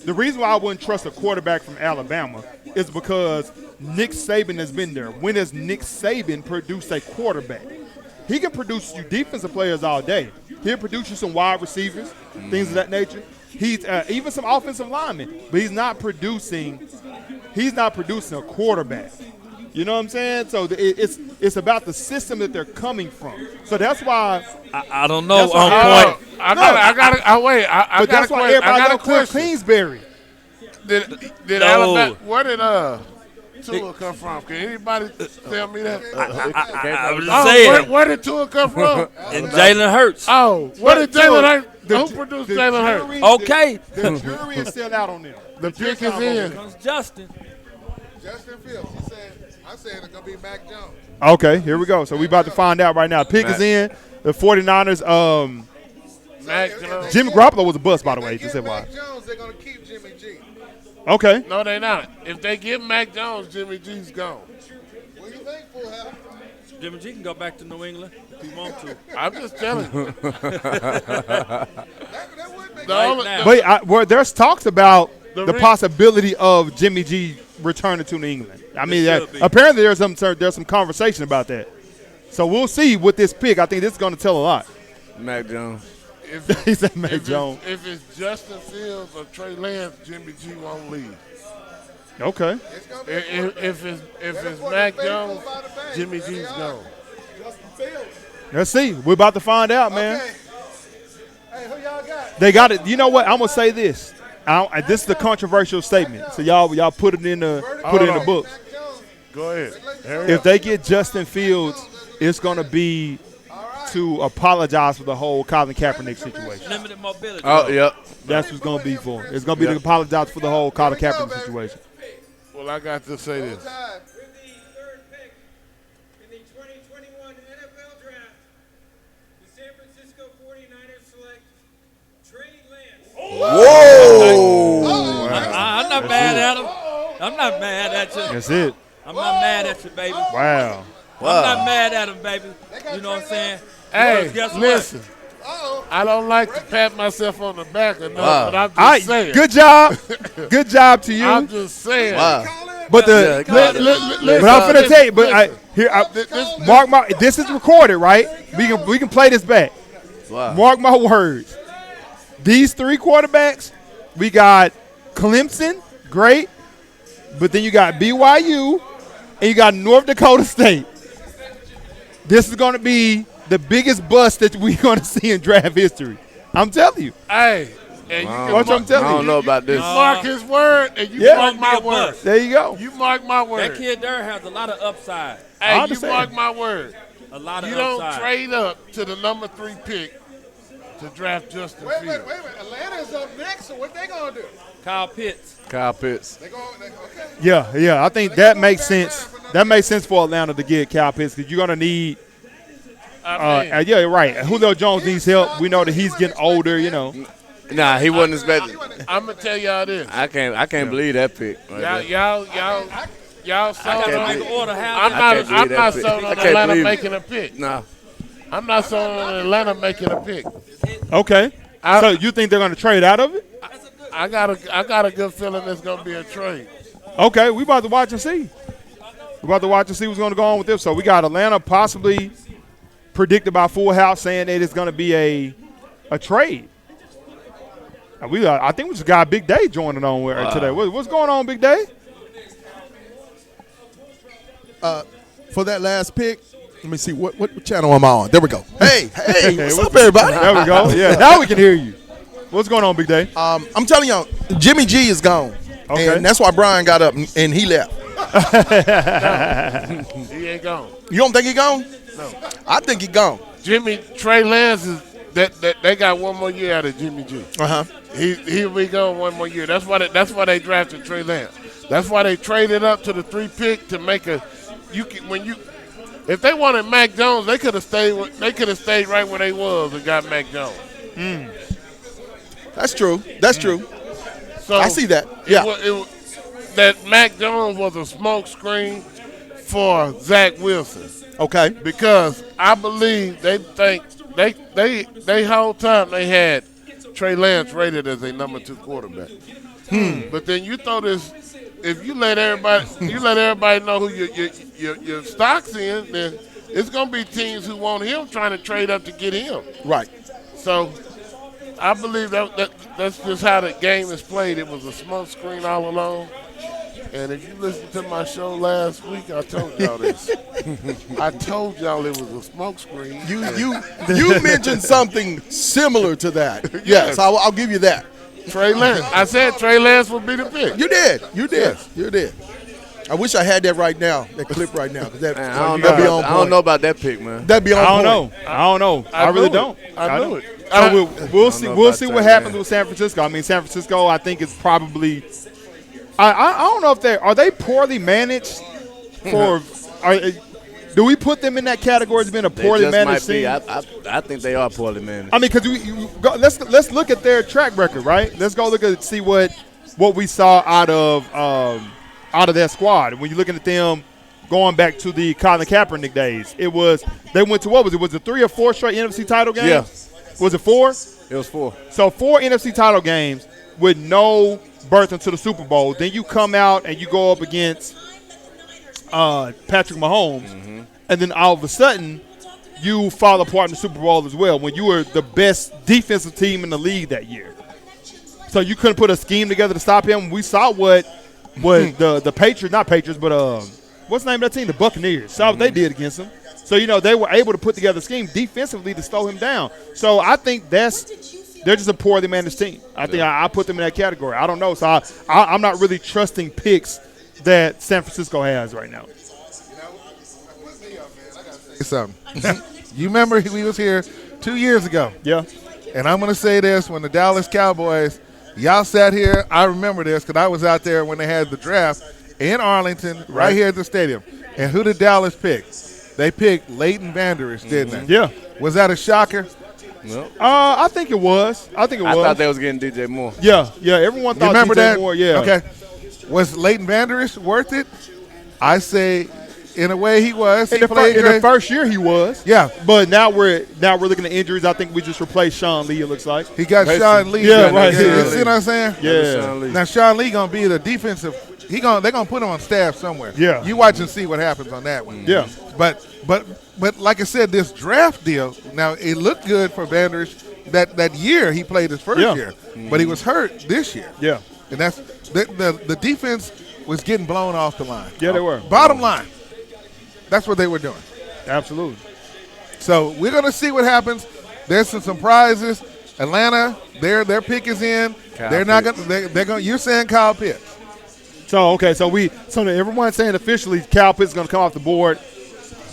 the reason why I wouldn't trust a quarterback from Alabama is because Nick Saban has been there. When has Nick Saban produced a quarterback? He can produce you defensive players all day. He'll produce you some wide receivers, things of that nature. He's even some offensive linemen, but he's not producing a quarterback. You know what I'm saying? So it's about the system that they're coming from. So that's why I don't know. That's On point. I that's why everybody got Cliff Kingsbury. Did Alabama? Where did Tua come from? Can anybody tell me that? I was just saying. Where did Tua come from? And Jalen Hurts. Oh, where did Jalen Hurts? Who produced Jalen Hurts? Okay. The jury is still out on them. The pick is in. Comes Justin. Justin Fields. I'm saying it's going to be Mac Jones. Okay, here we go. So we about to find out right now. Pick is in. The 49ers. Mac Jones. Jimmy Garoppolo was a bust, by the way. Just said why. Mac Jones, they're going to keep Jimmy G. Okay. No, they're not. If they give Mac Jones, Jimmy G's gone. What do you think, Full House? Jimmy G can go back to New England if he wants to. I'm just telling you. But there's talks about the possibility of Jimmy G returning to New England. I mean, apparently there's some conversation about that. So we'll see with this pick. I think this is going to tell a lot. Mac Jones. He said Mac Jones. If it's Justin Fields or Trey Lance, Jimmy G won't leave. Okay. If it's Mac Jones, Jimmy G's gone. Let's see. We're about to find out, man. Okay. Hey, who y'all got? They got it. You know what? I'm gonna say this. This is the controversial statement. So y'all put it in the book. Go ahead. If they get Justin Fields, it's gonna be to apologize for the whole Colin Kaepernick situation. Limited mobility. Oh, yep. That's what it's gonna be for. It's gonna be to apologize for the whole Colin Kaepernick situation. Well, I got to say this. With the third pick in the 2021 NFL Draft, the San Francisco 49ers select Trey Lance. Whoa! I'm not mad at him. I'm not mad at you. That's it. I'm not mad at you, baby. Wow. I'm not mad at him, baby. You know what I'm saying? Hey, Because guess what? listen. I don't like to pat myself on the back or nothing, but I'm just saying. Good job. Good job to you. I'm just saying. But Listen, but I'm finna tell you. But mark my. This is recorded, right? We can play this back. Wow. Mark my words. These three quarterbacks, we got Clemson, great, but then you got BYU, and you got North Dakota State. This is going to be the biggest bust that we're going to see in draft history. I'm telling you. Hey, and Watch what I'm telling you. I don't know about this. You mark his word, and you Yeah. mark my word. There you go. You mark my word. That kid there has a lot of upside. I Hey, you understand. mark my word. A lot of You don't upside. trade up to the number 3 pick to draft Justin Wait a Fields. minute. Atlanta's up next, so what they going to do? Kyle Pitts. Kyle Pitts. Okay. Yeah. I think that makes sense. That makes sense for Atlanta to get Kyle Pitts because you're going to need yeah, right. Julio Jones needs help. We know that he's getting older, you know. Nah, he wasn't expected. I'm gonna tell y'all this. I can't believe that pick. Right Y'all I sold got to on make it. an order. I'm can't believe not that sold pick. on I can't Atlanta believe it. making a pick. Nah. I'm not sold on Atlanta making a pick. Okay. So you think they're going to trade out of it? I got a good feeling it's gonna be a trade. Okay, we about to watch and see. We're about to watch and see what's going to go on with this. So we got Atlanta possibly predicted by Full House saying that it's going to be a trade. And I think we just got Big Day joining on with today. What's going on, Big Day? For that last pick, let me see what channel am I on. There we go. Hey, what's up, everybody? There we go. Yeah, now we can hear you. What's going on, Big Day? I'm telling y'all, Jimmy G is gone, Okay. and that's why Brian got up and he left. He ain't gone. You don't think he gone? No. I think he gone. Trey Lance is that they got one more year out of Jimmy G. He'll be gone one more year. That's why they drafted Trey Lance. That's why they traded up to the 3 pick to make if they wanted Mac Jones, they could have stayed right where they was and got Mac Jones. That's true. That's true. So I see that. Yeah. that Mac Jones was a smokescreen for Zach Wilson. Okay. Because I believe they think they whole time they had Trey Lance rated as a number 2 quarterback. But then you throw this, if you let everybody know who your stock's in, then it's gonna be teams who want him trying to trade up to get him. Right. So I believe that's just how the game is played. It was a smoke screen all along. And if you listened to my show last week, I told y'all this. I told y'all it was a smoke screen. You mentioned something similar to that. Yes, I'll give you that. Trey Lance. I said Trey Lance would be the pick. You did. Yes. You did. I wish I had that right now, that clip right now. Because I don't know about that pick, man. That'd be on point. I don't know. I really don't. I knew it. So we'll see. We'll see what happens with San Francisco. I mean, San Francisco, I think, is probably. I don't know if they poorly managed. Do we put them in that category as being a poorly managed team? I think they are poorly managed. I mean, because let's look at their track record, right? Let's go look at see what we saw out of their squad. When you're looking at them going back to the Colin Kaepernick days, they went to what was it? Was it 3 or 4 straight NFC title games? Yeah. Was it 4? It was 4. So 4 NFC title games with no berth into the Super Bowl. Then you come out and you go up against Patrick Mahomes, and then all of a sudden you fall apart in the Super Bowl as well when you were the best defensive team in the league that year. So you couldn't put a scheme together to stop him. We saw what the Patriots, not Patriots, but what's the name of that team? The Buccaneers. Saw what they did against him. So, they were able to put together a scheme defensively to slow him down. So I think they're just a poorly managed team. I think I put them in that category. I don't know. So I'm not really trusting picks that San Francisco has right now. Something. You remember we was here 2 years ago. Yeah. And I'm going to say this, when the Dallas Cowboys, y'all sat here, I remember this because I was out there when they had the draft in Arlington, right here at the stadium. And who did Dallas pick? They picked Leighton Vander Esch, didn't they? Yeah. Was that a shocker? No. I think it was. I thought they was getting DJ Moore. Yeah. Everyone thought remember DJ that? Moore. Yeah. Okay. Was Leighton Vander Esch worth it? I say, in a way, he was. In the first year, he was. Yeah. But now we're looking at injuries. I think we just replaced Sean Lee. It looks like he got Sean Lee. Yeah, right. You see what I'm saying? Yeah. Now Sean Lee gonna be the defensive. They're gonna put him on staff somewhere. Yeah. You watch and see what happens on that one. Yeah. But like I said, this draft deal. Now it looked good for Vander Esch that year he played his first year, but he was hurt this year. Yeah. And that's the defense was getting blown off the line. Yeah, they were. Bottom line, that's what they were doing. Absolutely. So we're gonna see what happens. There's some surprises. Atlanta, their pick is in. They're not gonna. They're gonna. You're saying Kyle Pitts. So okay, so everyone's saying officially Kyle Pitts is going to come off the board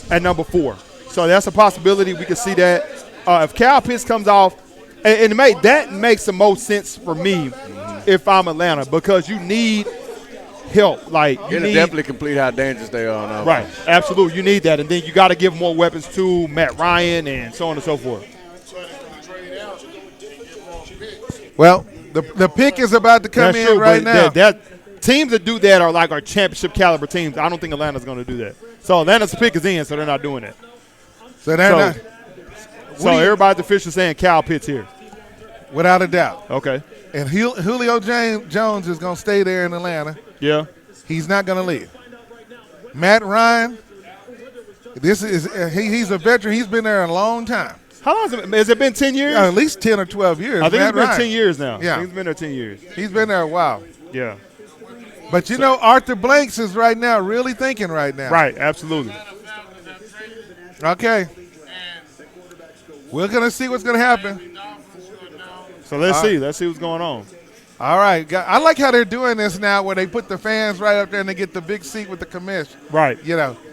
at number 4. So that's a possibility. We can see that if Kyle Pitts comes off, and that makes the most sense for me if I'm Atlanta because you need help. Like you need definitely complete how dangerous they are now. Right, absolutely. You need that, and then you got to give more weapons to Matt Ryan and so on and so forth. Well, the pick is about to come in right now. Teams that do that are like our championship caliber teams. I don't think Atlanta's going to do that. So Atlanta's pick is in, so they're not doing it. So they're not. So everybody's officially saying Kyle Pitts here. Without a doubt. Okay. And Julio Jones is going to stay there in Atlanta. Yeah. He's not going to leave. Matt Ryan, he's a veteran. He's been there a long time. How long has it been 10 years? At least 10 or 12 years. I think Matt it's been Ryan. 10 years now. Yeah. He's been there 10 years. He's been there a while. Yeah. But Arthur Blanks is right now really thinking right now. Right, absolutely. Okay. We're going to see what's going to happen. So let's see. Let's see what's going on. All right. I like how they're doing this now where they put the fans right up there and they get the big seat with the commission. Right.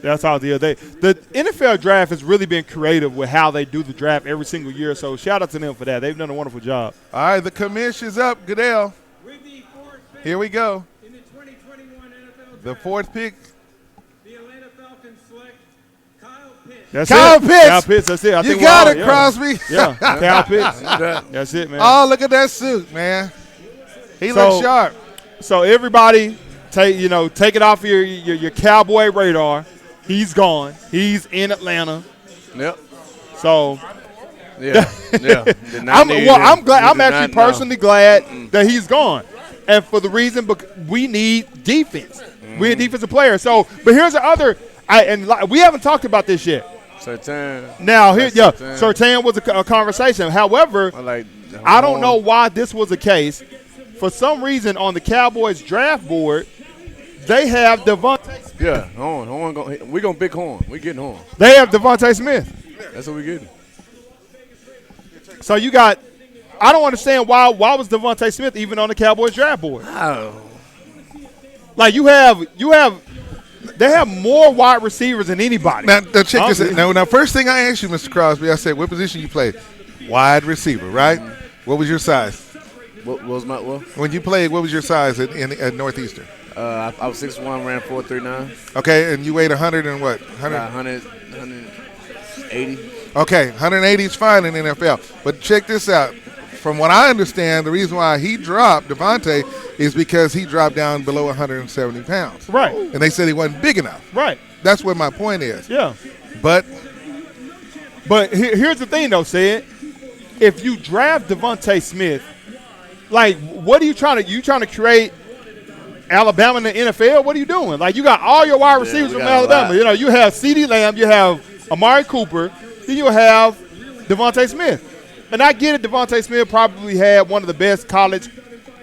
That's how the NFL draft has really been creative with how they do the draft every single year. So shout out to them for that. They've done a wonderful job. All right. The commission is up. Goodell. Here we go. In the 2021 NFL The 4th pick. The Atlanta Falcons select Kyle Pitts. That's Kyle it. Pitts. Kyle Pitts, that's it. You got it, Crosby. Yeah, Kyle Pitts. That's it, man. Oh, look at that suit, man. He looks sharp. So everybody take it off your Cowboy radar. He's gone. He's in Atlanta. Yep. So yeah. I'm glad. I'm actually personally glad that he's gone, and for the reason we need defense. We need defensive players. So, but here's the other. We haven't talked about this yet. Surtain. Now Surtain was a conversation. However, I don't know why this was the case. For some reason, on the Cowboys draft board, they have Devontae Smith. Yeah, Horn. We're going to pick Horn. We're getting Horn. They have Devontae Smith. That's what we're getting. So you got – I don't understand why was Devontae Smith even on the Cowboys draft board? Oh. Like you have they have more wide receivers than anybody. Now check this out. Now, first thing I asked you, Mr. Crosby, I said, what position you played? Wide receiver, right? What was your size? What was my what? When you played, what was your size at Northeastern? I was 6'1", ran 4.39. Okay, and you weighed 100 and what? 180. Okay, 180 is fine in the NFL. But check this out. From what I understand, the reason why he dropped, Devontae, is because he dropped down below 170 pounds. Right. And they said he wasn't big enough. Right. That's what my point is. Yeah. But here's the thing, though, Sid. If you draft Devontae Smith, like, what are you trying to create Alabama in the NFL? What are you doing? Like, you got all your wide receivers from Alabama. You have CeeDee Lamb, you have Amari Cooper, then you have Devontae Smith. And I get it, Devontae Smith probably had one of the best college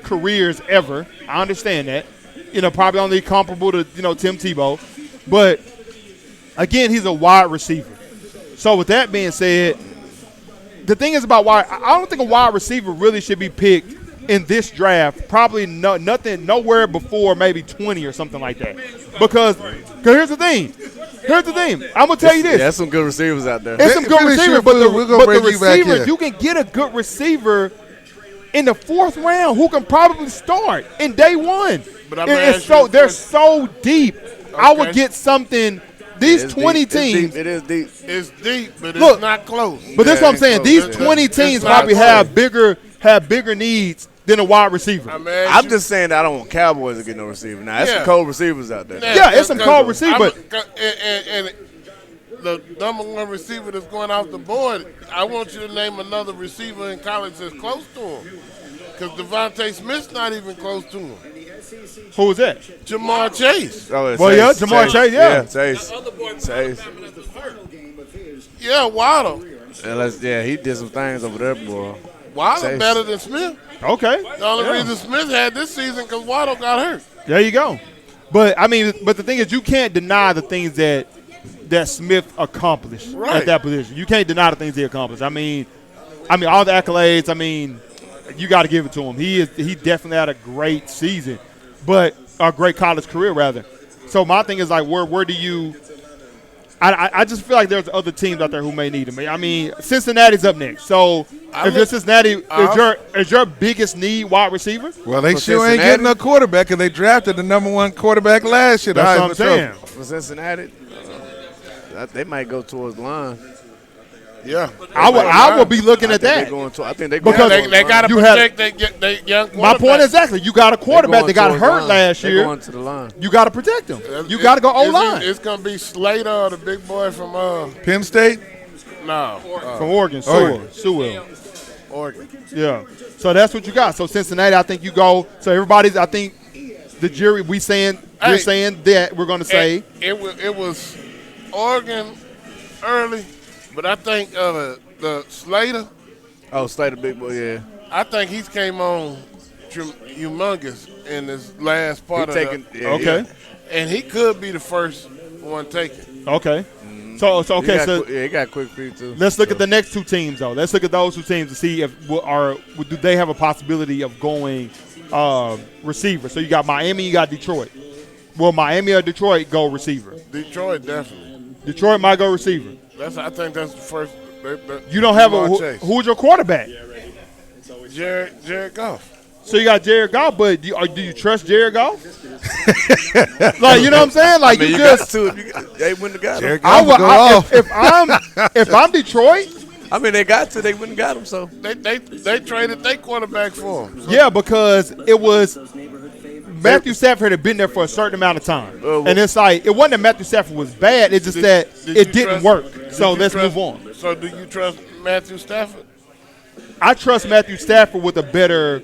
careers ever. I understand that. Probably only comparable to, Tim Tebow. But, again, he's a wide receiver. So, with that being said, the thing is about I don't think a wide receiver really should be picked in this draft. Probably nowhere before maybe 20 or something like that. Because here's the thing. I'm going to tell you this. Yeah, there's some good receivers out there. There's some good receivers, but the receiver, you can get a good receiver in the 4th round who can probably start in day one. But they're so deep. Okay. I would get something. These 20 teams. It is deep. It's deep, but it's not close. But that's what I'm saying. These 20 teams probably have bigger needs than a wide receiver. I'm just saying that I don't want Cowboys to get no receiver. Now, there's some cold receivers out there. Yeah, it's some cold receivers. And the number one receiver that's going off the board, I want you to name another receiver in college that's close to him. Because Devontae Smith's not even close to him. Who was that? Jamar Chase. Jamar Chase, yeah. Chase. Yeah, Waddle. Yeah, he did some things over there, boy. Waddle better than Smith. Okay. The only reason Smith had this season because Waddle got hurt. There you go. But the thing is, you can't deny the things that Smith accomplished at that position. You can't deny the things he accomplished. I mean, all the accolades. You got to give it to him. He definitely had a great season, but a great college career rather. So my thing is like, where do you? I just feel like there's other teams out there who may need him. Cincinnati's up next. So if you're Cincinnati, is your biggest need wide receiver? Well, they sure ain't getting a quarterback, and they drafted the number 1 quarterback last year. That's what I'm saying. For Cincinnati, they might go towards the line. Yeah, I would be looking at that. I think they got to protect their young quarterback. My point exactly. You got a quarterback that got hurt last year. Going to the line. You got to protect him. You got to go O-line. It's going to be Slater or the big boy from Penn State? No. From Oregon. Sewell. Oregon. Yeah. So that's what you got. So Cincinnati, I think you go. So everybody's, I think the jury, we're saying that we're going to say. It was Oregon early. But I think the Slater. Oh, Slater, big boy, yeah. I think he's came on humongous in this last part Okay. And he could be the first one taken. Okay. So he got quick feet too. Let's look at the next 2 teams though. Let's look at those 2 teams to see do they have a possibility of going receiver. So you got Miami, you got Detroit. Will Miami or Detroit go receiver? Detroit definitely. Detroit might go receiver. I think that's the first. You don't have who's your quarterback? Jared Goff. So you got Jared Goff, but do you trust Jared Goff? Like, you know what I'm saying? Like, you just they wouldn't have got him. If I'm Detroit, they got to. They wouldn't have got him. So they traded their quarterback for him. So. Yeah, because it was Matthew Stafford had been there for a certain amount of time. And it's like, it wasn't that Matthew Stafford was bad. It's just that it didn't work. So let's move on. So do you trust Matthew Stafford? I trust Matthew Stafford with a better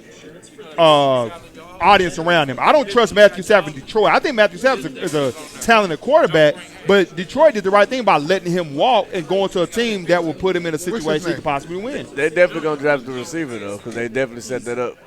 audience around him. I don't trust Matthew Stafford in Detroit. I think Matthew Stafford is a talented quarterback, but Detroit did the right thing by letting him walk and going to a team that will put him in a situation he could possibly win. They're definitely going to draft the receiver, though, because they definitely set that up.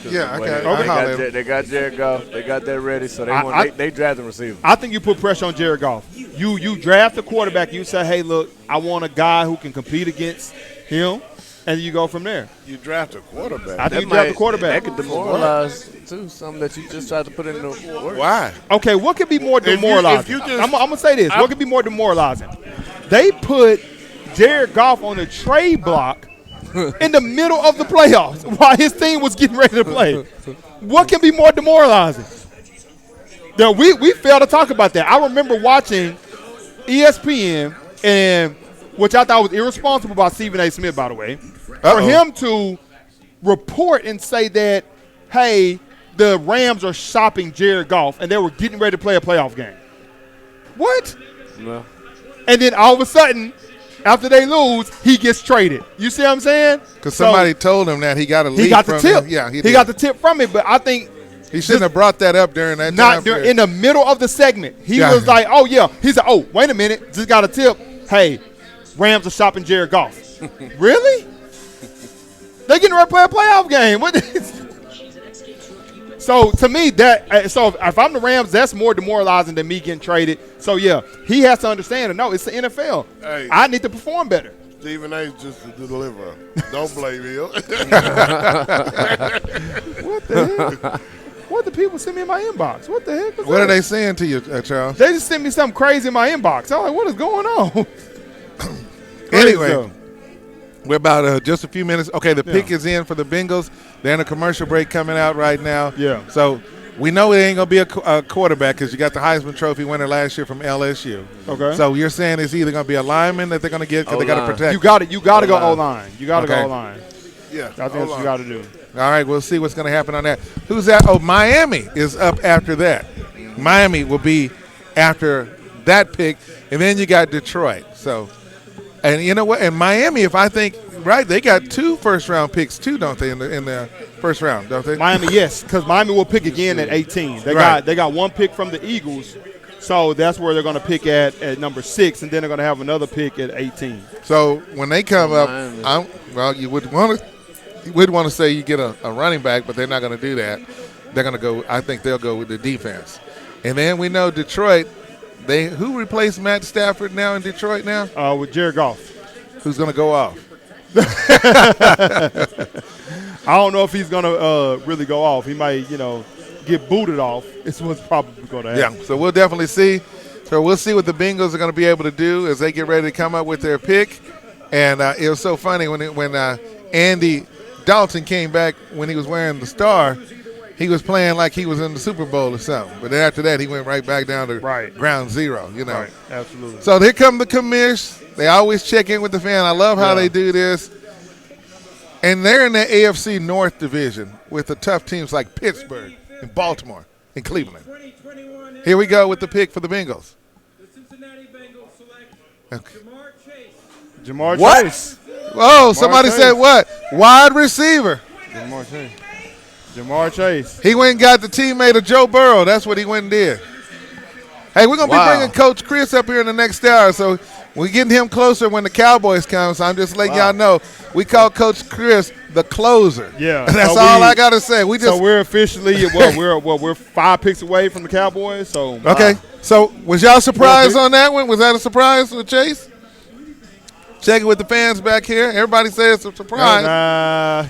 Yeah, okay. They got Jared Goff. They got that ready, so they draft the receiver. I think you put pressure on Jared Goff. You draft the quarterback. You say, hey, look, I want a guy who can compete against him. And you go from there. You draft a quarterback. I think you draft a quarterback. That could demoralize, too, something that you just tried to put in the work. Why? Okay, what could be more demoralizing? I'm going to say this. What could be more demoralizing? They put Jared Goff on a trade block in the middle of the playoffs while his team was getting ready to play. What can be more demoralizing? Now, we failed to talk about that. I remember watching ESPN and – which I thought was irresponsible by Stephen A. Smith, by the way, for him to report and say that, hey, the Rams are shopping Jared Goff, and they were getting ready to play a playoff game. What? No. And then all of a sudden, after they lose, he gets traded. You see what I'm saying? Because somebody told him that he got a lead. He got the tip. Yeah, he got the tip from it, but I think he shouldn't have brought that up during that time. Not in the middle of the segment. He was like, oh, yeah. He's like, oh, wait a minute. Just got a tip. Hey, Rams are shopping Jared Goff. Really? They getting ready to play a playoff game. What so to me, if I'm the Rams, that's more demoralizing than me getting traded. So yeah, he has to understand it. No, it's the NFL. Hey, I need to perform better. Stephen A's just the deliverer. Don't blame him. What the heck? What the people send me in my inbox? What the heck? What are they saying to you, Charles? They just sent me something crazy in my inbox. I'm like, what is going on? Anyway, we're about just a few minutes. Okay, the pick is in for the Bengals. They're in a commercial break coming out right now. Yeah. So we know it ain't going to be a quarterback because you got the Heisman Trophy winner last year from LSU. Okay. So you're saying it's either going to be a lineman that they're going to get because they got to protect. You got to go O-line. You got to go O-line. Yeah. I think that's what you got to do. All right, we'll see what's going to happen on that. Who's that? Oh, Miami is up after that. Miami will be after that pick, and then you got Detroit. So. And you know what? And Miami, if I think right, they got 2 first-round picks too, don't they? In the first round, don't they? Miami, yes, because Miami will pick again at 18. They got 1 pick from the Eagles, so that's where they're going to pick at number 6, and then they're going to have another pick at 18. So when they come up, you would want to say you get a running back, but they're not going to do that. They're going to go. I think they'll go with the defense, and then we know Detroit. Who replaced Matt Stafford now in Detroit now? With Jared Goff. Who's going to go off? I don't know if he's going to really go off. He might, get booted off. It's what's probably going to happen. Yeah, so we'll definitely see. So we'll see what the Bengals are going to be able to do as they get ready to come up with their pick. And it was so funny when Andy Dalton came back when he was wearing the star. He was playing like he was in the Super Bowl or something. But then after that, he went right back down to ground zero, Right, absolutely. So here come the commish. They always check in with the fan. I love how they do this. And they're in the AFC North division with the tough teams like Pittsburgh and Baltimore and Cleveland. Here we go with the pick for the Bengals. The Cincinnati Bengals select Jamar Chase. Jamar Chase. Oh, somebody said what? Wide receiver. Jamar Chase. He went and got the teammate of Joe Burrow. That's what he went and did. Hey, we're going to be bringing Coach Chris up here in the next hour, so we're getting him closer when the Cowboys come, so I'm just letting y'all know. We call Coach Chris the closer. Yeah. That's all I got to say. So we're officially, we're 5 picks away from the Cowboys. So okay. So was y'all surprised on that one? Was that a surprise for Chase? Check it with the fans back here. Everybody says it's a surprise.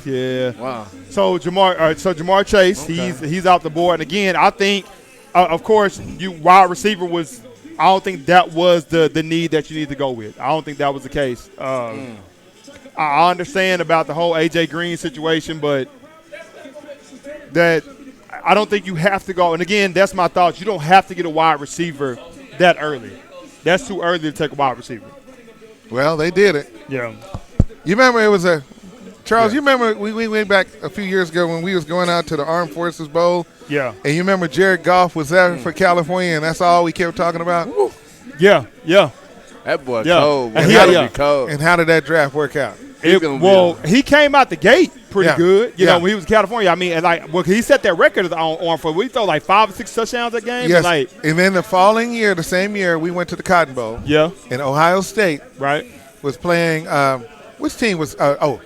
Yeah. Wow. So Jamar Chase, he's out the board. And again, I think, of course, wide receiver was. I don't think that was the need that you need to go with. I don't think that was the case. I understand about the whole AJ Green situation, but that I don't think you have to go. And again, that's my thoughts. You don't have to get a wide receiver that early. That's too early to take a wide receiver. Well, they did it. Yeah. You remember it was Charles, Charles, you remember we went back a few years ago when we was going out to the Armed Forces Bowl? Yeah. And you remember Jared Goff was there for California, and that's all we kept talking about? Yeah. That boy Yeah. cold. And Boy. he- Gotta yeah. be cold. And how did that draft work out? He came out the gate pretty Yeah. good. You Yeah. know, when he was in California. I mean, and he set that record on for we throw like 5 or 6 touchdowns that game. Yes. And And then the following year, the same year, we went to the Cotton Bowl. Yeah. And Ohio State was playing which team was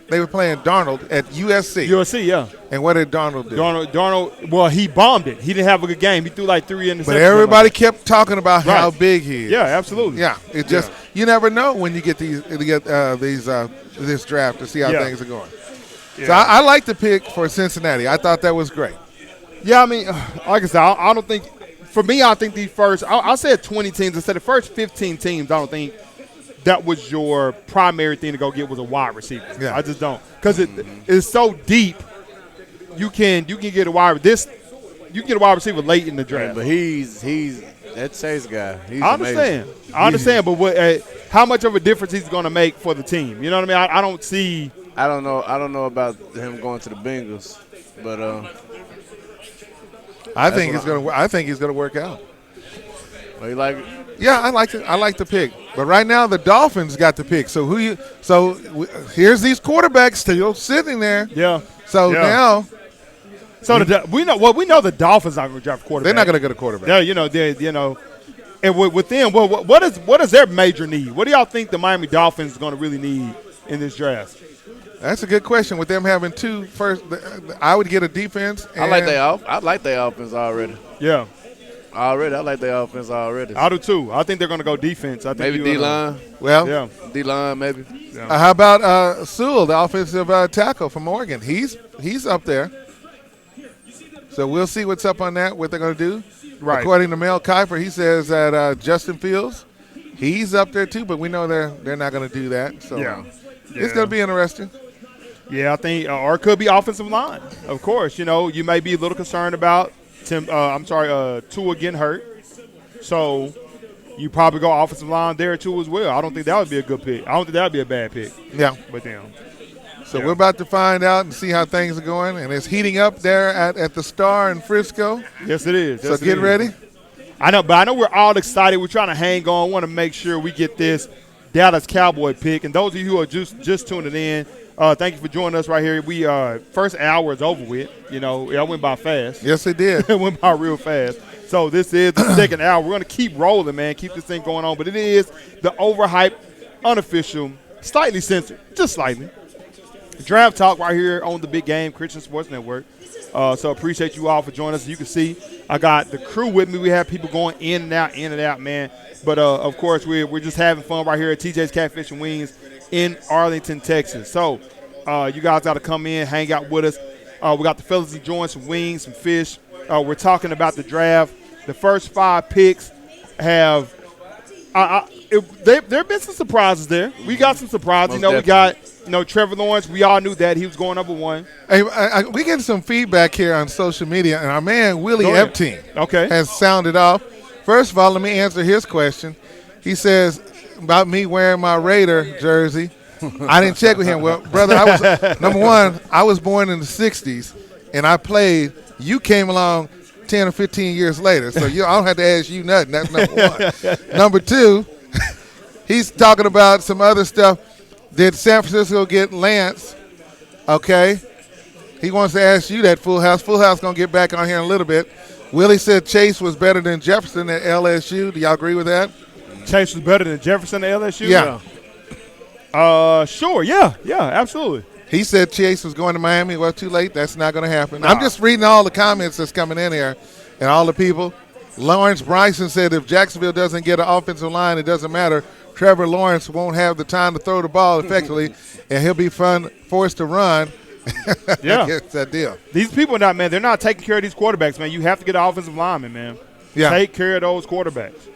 they were playing Darnold at USC. USC, yeah. And what did Darnold do? Darnold, well, he bombed it. He didn't have a good game. He threw like 3 interceptions. But everybody kept talking about how big he is. Yeah, absolutely. Yeah, it just you never know when you get this draft to see how things are going. Yeah. So I like the pick for Cincinnati. I thought that was great. Yeah, I mean, like I said, I don't think – for me, I think the first – I said 20 teams. I said the first 15 teams, I don't think that was your primary thing to go get was a wide receiver. Yeah. I just don't. Because it's so deep, you can get a wide receiver late in the draft. But he's that Chase guy. He's I understand. I understand, but how much of a difference he's going to make for the team? You know what I mean? I don't see – I don't know about him going to the Bengals, but I think he's going to work out. well, you like it? Yeah, I like it. I like the pick. But right now the Dolphins got the pick. So here's these quarterbacks still sitting there. Yeah. So now we know the Dolphins aren't going to draft a quarterback. they're not going to get a quarterback. Yeah, and with them, what is their major need? What do y'all think the Miami Dolphins is going to really need in this draft? That's a good question. With them having two first, I would get a defense. I like their offense already. Yeah. I like their offense already. I do too. I think they're going to go defense. I think Maybe D-line. Well, yeah. D-line maybe. Yeah. How about Sewell, the offensive tackle from Oregon? He's up there. So we'll see what's up on that, what they're going to do. Right. According to Mel Kiper, he says that Justin Fields, he's up there too, but we know they're not going to do that. So it's going to be interesting. Yeah, I think, or it could be offensive line. Of course, you may be a little concerned about Tua getting hurt. So you probably go offensive line there too as well. I don't think that would be a good pick. I don't think that would be a bad pick. Yeah. But them. So we're about to find out and see how things are going, and it's heating up there at the Star in Frisco. Yes, it is. So get ready. I know we're all excited. We're trying to hang on. Want to make sure we get this Dallas Cowboy pick. And those of you who are just tuning in, thank you for joining us right here. We first hour is over with. It went by fast. Yes, it did. It went by real fast. So this is the second hour. We're going to keep rolling, man. Keep this thing going on. But it is the Overhyped, Unofficial, slightly censored, just slightly. Draft talk right here on the Big Game, Christian Sports Network. So appreciate you all for joining us. As you can see, I got the crew with me. We have people going in and out, man. But, of course, we're just having fun right here at TJ's Catfish Wings in Arlington, Texas. So you guys got to come in, hang out with us. We got the fellas enjoying some wings, some fish. We're talking about the draft. The first 5 picks have there have been some surprises there. We got some surprises. We got Trevor Lawrence. We all knew that he was going number 1. Hey, we get some feedback here on social media, and our man Willie Epting has sounded off. First of all, let me answer his question. He says about me wearing my Raider jersey. I didn't check with him. Well, brother, I was number one. I was born in the '60s, and I played. You came along 10 or 15 years later, so I don't have to ask you nothing. That's number 1. Number 2, he's talking about some other stuff. Did San Francisco get Lance? Okay. He wants to ask you that, Full House. Full House going to get back on here in a little bit. Willie said Chase was better than Jefferson at LSU. Do y'all agree with that? Chase was better than Jefferson at LSU? Yeah. Sure. Yeah, absolutely. He said Chase was going to Miami. Well, too late. That's not going to happen. Nah. I'm just reading all the comments that's coming in here and all the people. Lawrence Bryson said if Jacksonville doesn't get an offensive line, it doesn't matter. Trevor Lawrence won't have the time to throw the ball effectively, and he'll be forced to run. Yeah. That's that deal. These people they're not taking care of these quarterbacks, man. You have to get an offensive lineman, man. Yeah. Take care of those quarterbacks.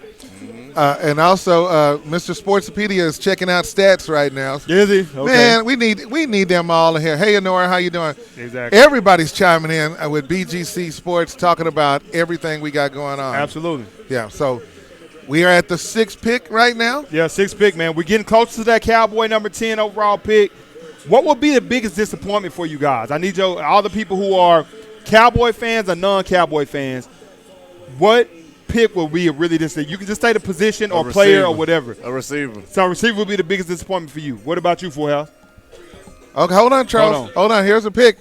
And also, Mr. Sportsopedia is checking out stats right now. Is he? Okay. Man, we need them all in here. Hey, Honora, how you doing? Exactly. Everybody's chiming in with BGC Sports, talking about everything we got going on. Absolutely. Yeah, so we are at the 6th pick right now. Yeah, 6th pick, man. We're getting close to that Cowboy number 10 overall pick. What would be the biggest disappointment for you guys? I need all the people who are Cowboy fans or non-Cowboy fans. What pick will be a really disappointment? You can just say the position or player or whatever. A receiver. So a receiver would be the biggest disappointment for you. What about you, Full House? Okay, hold on, Charles. Hold on. Here's a pick.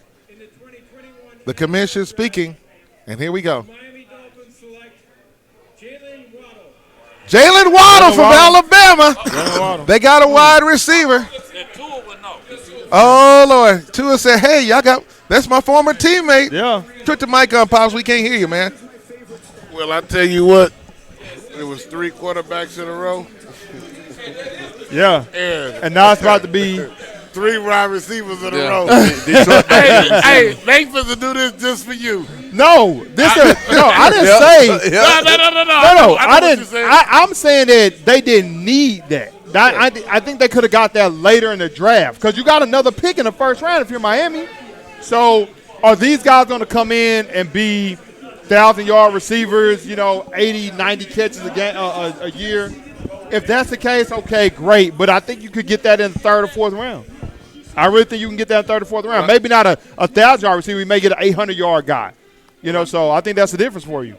The commission speaking, and here we go. Miami Dolphins select Jalen Waddle. Jalen Waddle from Alabama. They got a wide receiver. Oh, Lord. Tua said, hey, that's my former teammate. Yeah. Put the mic on, Pops. We can't hear you, man. Well, I tell you what, it was 3 quarterbacks in a row. Yeah. And now it's about to be 3 wide receivers in a row. Detroit hey, they supposed to do this just for you. No, I didn't say. No. I didn't. I'm saying that they didn't need that. I think they could have got that later in the draft because you got another pick in the first round if you're Miami. So are these guys going to come in and be 1,000-yard receivers, 80, 90 catches a year? If that's the case, okay, great. But I think you could get that in the 3rd or 4th round. I really think you can get that in the 3rd or 4th round. Maybe not a 1,000-yard receiver. You may get an 800-yard guy. So I think that's the difference for you.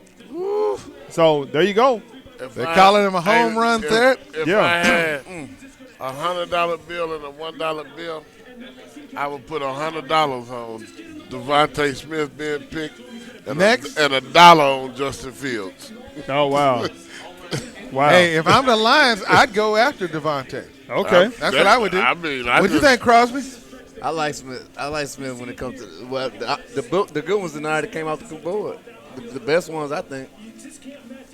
So there you go. They're calling him a home run threat. If I had a $100 bill and a $1 bill, I would put $100 on Devontae Smith being picked and $1 on Justin Fields. Oh, wow. Wow. Hey, if I'm the Lions, I'd go after Devontae. Okay. That's what I would do. I mean, what do you think, Crosby? I like Smith when it comes to the good ones tonight that came out the board. The best ones, I think.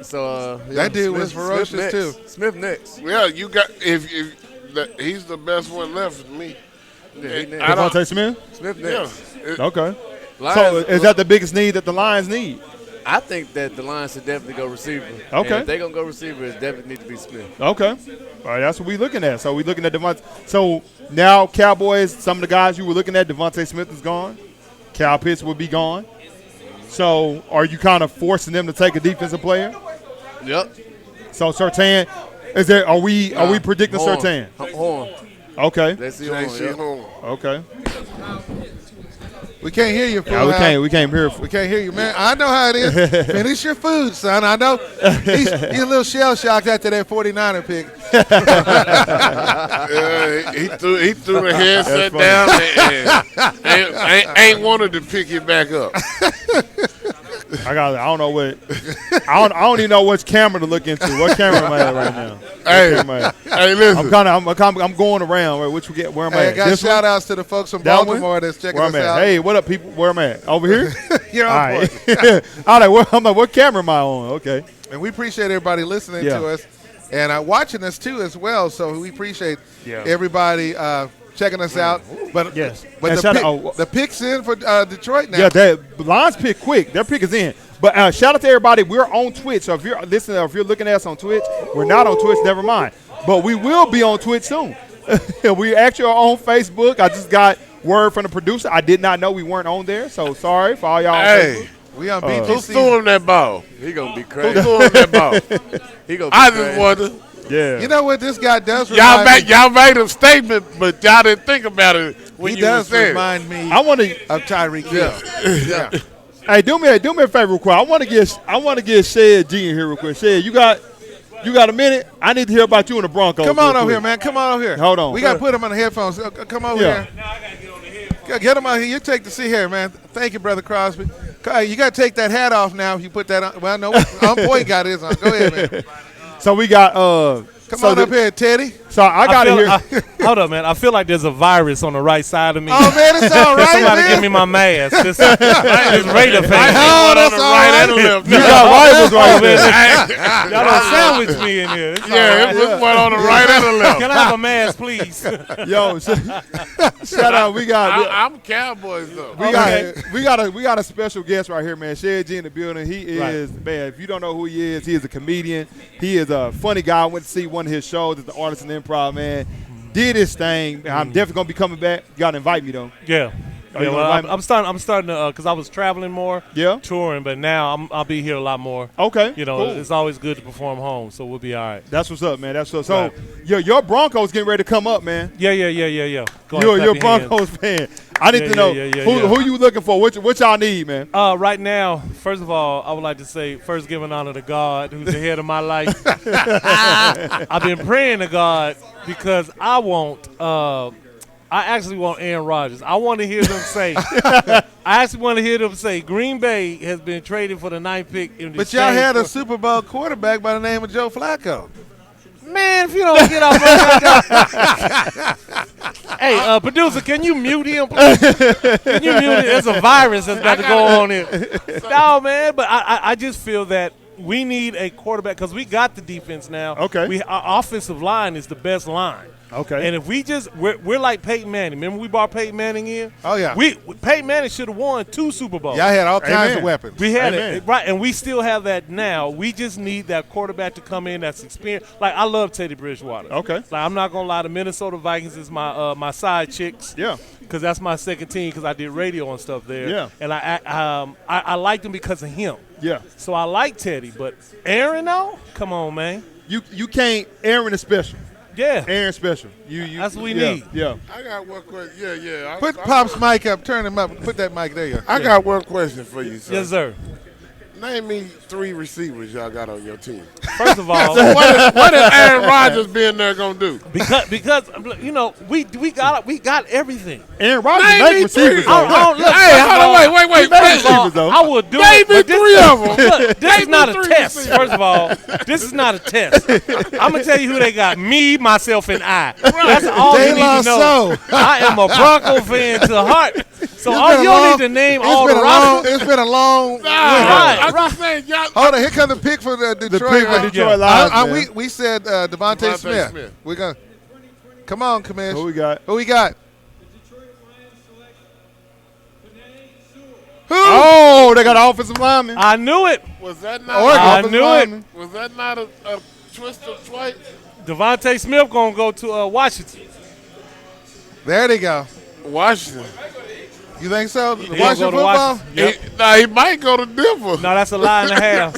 So that dude was ferocious too. Smith next. Yeah, you got he's the best one left for me. Devontae Smith? Smith next. Yeah. Okay. So is that the biggest need that the Lions need? I think that the Lions should definitely go receiver. Okay. And if they're going to go receiver, it definitely needs to be Smith. Okay. All right, that's what we're looking at. So we're looking at Devontae. So now Cowboys, some of the guys you were looking at, Devontae Smith is gone. Kyle Pitts will be gone. So are you kind of forcing them to take a defensive player? Yep. So Surtain, are we predicting Horn. Surtain? Horn. Okay. That's Horn. Okay. We can't hear you, fool. Yeah, we can't hear. We can't hear you, man. I know how it is. Finish your food, son. I know. He's a little shell-shocked after that 49er pick. He threw the headset down and ain't wanted to pick it back up. I don't know what. I don't even know which camera to look into. What camera am I at right now? Hey, listen. I'm going around. Right, which we get? Where am I at? I got shout-outs to the folks from Baltimore that's checking us out. Hey, what up, people? Where am I at? Over here? You're on point. All right. I'm like, what camera am I on? Okay. And we appreciate everybody listening to us and watching us too as well. So we appreciate everybody checking us out. But the pick's in for Detroit now. Yeah, the Lions pick quick. Their pick is in. But shout out to everybody. We're on Twitch. So if you're listening or if you're looking at us on Twitch, we're not on Twitch. Never mind. But we will be on Twitch soon. We actually are on Facebook. I just got word from the producer. I did not know we weren't on there. So sorry for all y'all on Facebook. We on BGC. Who threw him that ball? He gonna be crazy. Who threw him that ball? He gonna be I crazy. just wonder. Yeah. You know what this guy does? Y'all made a statement, but y'all didn't think about it when he you does were remind me of Tyreek Hill. Yeah. Hey, do me a favor real quick. I want to get Shed G in here real quick. Shed, you got a minute? I need to hear about you in the Broncos. Come on over here, man. Come on over here. Hold on. We got to put him on the headphones. Come over here. Now I got to get on the headphones. Get him out here. You take the seat here, man. Thank you, Brother Crosby. You got to take that hat off now if you put that on. Well, no, on point got his on. Go ahead, man. So we got Come on up here, Teddy. So I got to hear. Hold up, man. I feel like there's a virus on the right side of me. Oh, man, it's all right, Somebody man. give me my mask. This Raider fan. Oh, that's all right. You got rivals right there. Y'all don't sandwich me in here. It's Yeah, it was one on the right and the left. Can I have a mask, please? Yo, shout out. I'm Cowboys though. We got a special guest right here, man. Shed G in the building. He is man. If you don't know who he is a comedian. He is a funny guy. I went to see one of his shows at the Arlington Improv, man. Did his thing. I'm definitely gonna be coming back. You gotta invite me though. Yeah. Are you Yeah, gonna well, invite I'm starting to, because I was traveling more, Yeah. touring, but now I'll be here a lot more. Okay, You know, cool. it's always good to perform home, so we'll be all right. That's what's up, man. That's what's up. Right. So your Broncos getting ready to come up, man. Yeah. Go ahead, You're clap a your Broncos fan. I need Yeah, to know yeah. who you looking for. What y'all need, man? hands. Right now, first of all, I would like to say, first giving honor to God, who's the head of my life. I've been praying to God because I actually want Aaron Rodgers. I want to hear them say. I actually want to hear them say Green Bay has been traded for the 9th pick. In the But y'all exchange had a for- Super Bowl quarterback by the name of Joe Flacco. Man, if you don't get off my Hey, producer, can you mute him, please? Can you mute him? There's a virus that's about to go on here. No, man, but I just feel that we need a quarterback because we got the defense now. Okay. Our offensive line is the best line. Okay. And if we just we're like Peyton Manning. Remember we brought Peyton Manning in? Oh, yeah. Peyton Manning should have won 2 Super Bowls. Y'all had all kinds Amen. of weapons. We had Amen. it, right, and we still have that now. We just need that quarterback to come in that's experienced. Like, I love Teddy Bridgewater. Okay. Like, I'm not going to lie, the Minnesota Vikings is my side chicks. Yeah. Because that's my second team because I did radio and stuff there. Yeah. And I liked him because of him. Yeah. So I like Teddy, but Aaron, though? Come on, man. You can't. Aaron is special. Yeah. Aaron special. You That's what we yeah, need. Yeah. I got one question. Yeah. Put Pop's mic up. Turn him up. Put that mic there. I got one question for you, sir. Yes, sir. Name me 3 receivers y'all got on your team. First of all, What is Aaron Rodgers being there gonna do? because you know we got everything. Aaron Rodgers Name make me receivers. 3. though. Look, Hey, first of hold all- on, wait. First of all, receivers, though. I would do Name it. me but this- 3 of them. Look, this is Name not me a 3 test. receivers. First of all, this is not a test. I'm gonna tell you who they got: me, myself, and I. That's all you need to know. I am a Bronco fan to heart. So all you don't need to name all the rosters. It's been a long. Right. I'm just saying, y'all. Hold on, here comes the pick for the Detroit. pick for Detroit Lions, man. We said Devontae Devontae Smith. We're gonna come on, Commish. Who we got? Who we got? Detroit Lions select Penei Sewell. Who? Oh, they got an offensive lineman. I knew it. Was that Or not? I offensive knew it. lineman. Was that not a twist of fate? Devontae Smith gonna go to Washington. There they go. Washington. You think so? He'll Washington go to football? Washington. He might go to Denver. No, that's a lie and a half.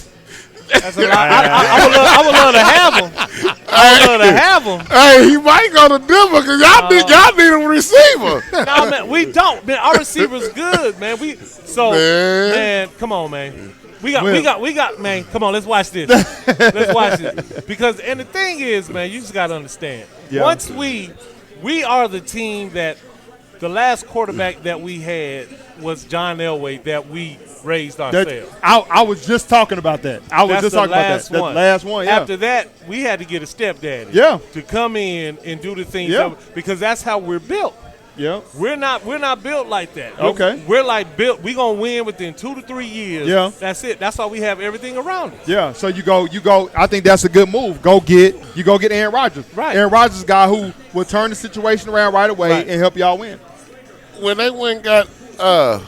That's a lie. I would love to have him. I would love to have him. Hey, he might go to Denver because y'all need a receiver. No, man, we don't. Man, our receiver's good, man. Man, come on, man. We got, man. Come on, let's watch this. Let's watch this. Because, and the thing is, man, you just got to understand. Yeah. Once we are the team that the last quarterback that we had was John Elway that we raised ourselves. I was just talking about that. I was That's just the talking about that. last The one. last one, yeah. After that, we had to get a stepdaddy. Yeah. To come in and do the things Yeah. because that's how we're built. Yeah. We're not built like that. Okay. We're like built. We're gonna win within 2 to 3 years. Yeah. That's it. That's why we have everything around us. Yeah, so you go. I think that's a good move. Go get Aaron Rodgers. Right. Aaron Rodgers is a guy who will turn the situation around right away Right. and help y'all win. When they went and got